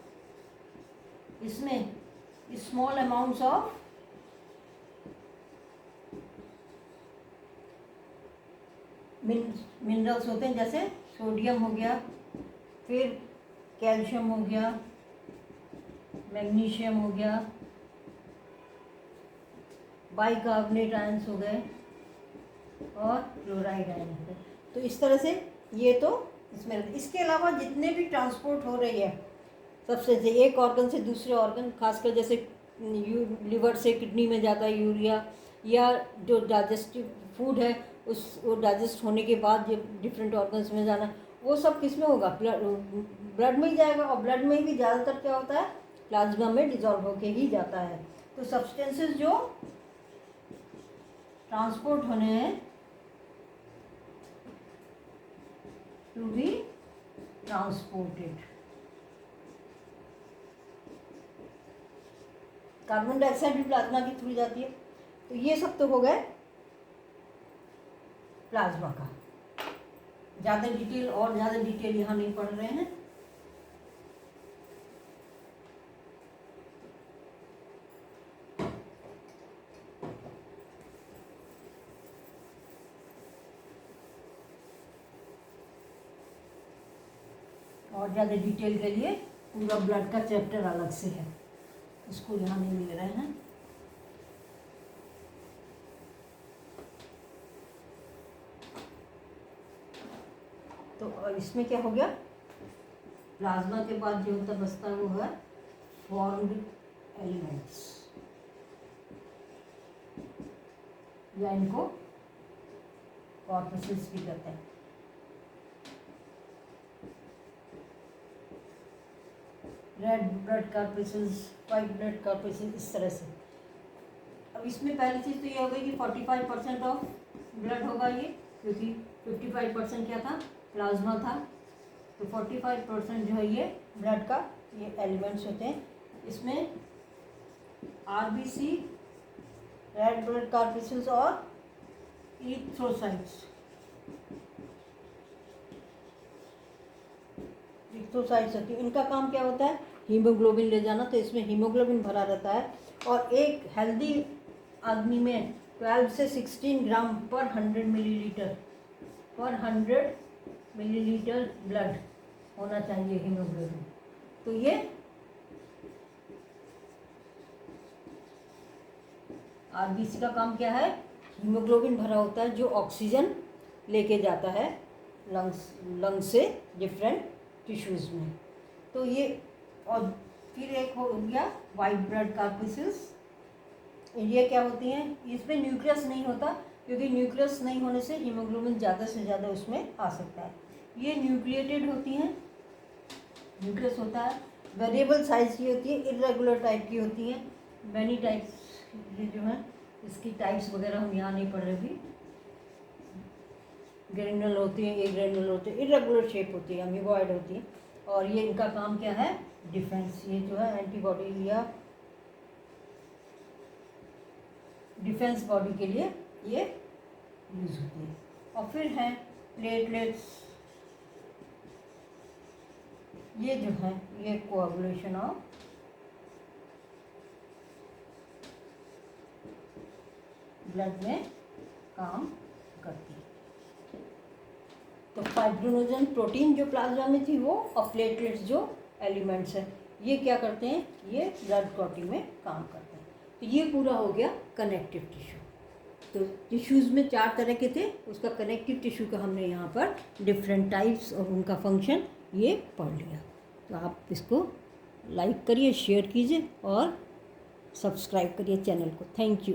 इसमें स्मॉल अमाउंट्स ऑफ मिनरल्स होते हैं, जैसे सोडियम हो गया, फिर कैल्शियम हो गया, मैग्नीशियम हो गया, बाइकार्बोनेट आयंस हो गए और क्लोराइड आयन हो गए। तो इस तरह से ये तो इसमें, इसके अलावा जितने भी ट्रांसपोर्ट हो रही है सबसे से एक ऑर्गन से दूसरे ऑर्गन, खासकर जैसे लिवर से किडनी में जाता है यूरिया, या जो डाइजेस्टिव फूड है वो डाइजेस्ट होने के बाद जो डिफरेंट ऑर्गन्स में जाना, वो सब किस में होगा, ब्लड में ही जाएगा। और ब्लड में भी ज़्यादातर क्या होता है, प्लाज्मा में डिजॉल्व होके ही जाता है। तो सब्सटेंसेस जो ट्रांसपोर्ट होने हैं to be transported, carbon dioxide भी प्लाज्मा के थ्रू जाती है। तो ये सब तो हो गए प्लाज्मा का। ज़्यादा डिटेल यहाँ नहीं पढ़ रहे हैं। और ज़्यादा डिटेल के लिए पूरा ब्लड का चैप्टर अलग से है, इसको यहाँ नहीं मिल रहे हैं। तो इसमें क्या हो गया, प्लाज्मा के बाद जो होता बचता है वो है फॉर्म्ड एलिमेंट्स, या इनको कॉर्पस्कल्स भी कहते हैं। रेड ब्लड कॉर्पस्कल्स, वाइट ब्लड कॉर्पस्कल्स, इस तरह से। अब इसमें पहली चीज़ तो ये हो गई कि 45% ऑफ ब्लड होगा ये, क्योंकि 55% क्या था, प्लाज्मा था। तो 45% जो है ये ब्लड का ये एलिमेंट्स होते हैं। इसमें आरबीसी, रेड ब्लड कॉर्पस्कल्स और इरिथ्रोसाइट्स होती है। इनका काम क्या होता है, हीमोग्लोबिन ले जाना, तो इसमें हीमोग्लोबिन भरा रहता है। और एक हेल्दी आदमी में 12 से 16 ग्राम पर 100 मिलीलीटर ब्लड होना चाहिए हीमोग्लोबिन। तो ये आरबीसी का काम क्या है? हीमोग्लोबिन भरा होता है जो ऑक्सीजन लेके जाता है लंग्स से डिफरेंट टिश्यूज़ में। तो ये, और फिर एक हो गया वाइट ब्लड कॉर्पस्कल्स। ये क्या होती हैं? इसमें न्यूक्लियस नहीं होता, क्योंकि न्यूक्लियस नहीं होने से हीमोग्लोबिन ज़्यादा से ज़्यादा उसमें आ सकता है। ये न्यूक्लिएटेड होती हैं, न्यूक्लियस होता है। वेरिएबल साइज की होती है, इरेगुलर टाइप की होती हैं, मैनी टाइप्स। ये जो है इसकी टाइप्स वगैरह हम यहाँ नहीं पढ़ रहे भी। ग्रेनुलर होती है, ग्रेनुलर होती है, इरेगुलर शेप होती है, अमीबॉइड होती है। और ये इनका काम क्या है? डिफेंस। ये जो है एंटीबॉडी या डिफेंस बॉडी के लिए ये यूज होती है। और फिर हैं प्लेटलेट्स। ये जो है ये कोआगुलेशन ऑफ ब्लड में काम करती है। तो फाइब्रिनोजन प्रोटीन जो प्लाज्मा में थी वो, और प्लेटलेट्स जो एलिमेंट्स हैं, ये क्या करते हैं? ये ब्लड क्लॉटिंग में काम करते हैं। तो ये पूरा हो गया कनेक्टिव टिश्यू। तो टिश्यूज़ में 4 तरह के थे, उसका कनेक्टिव टिश्यू का हमने यहाँ पर डिफरेंट टाइप्स और उनका फंक्शन ये पढ़ लिया। तो आप इसको लाइक करिए, शेयर कीजिए और सब्सक्राइब करिए चैनल को। Thank you.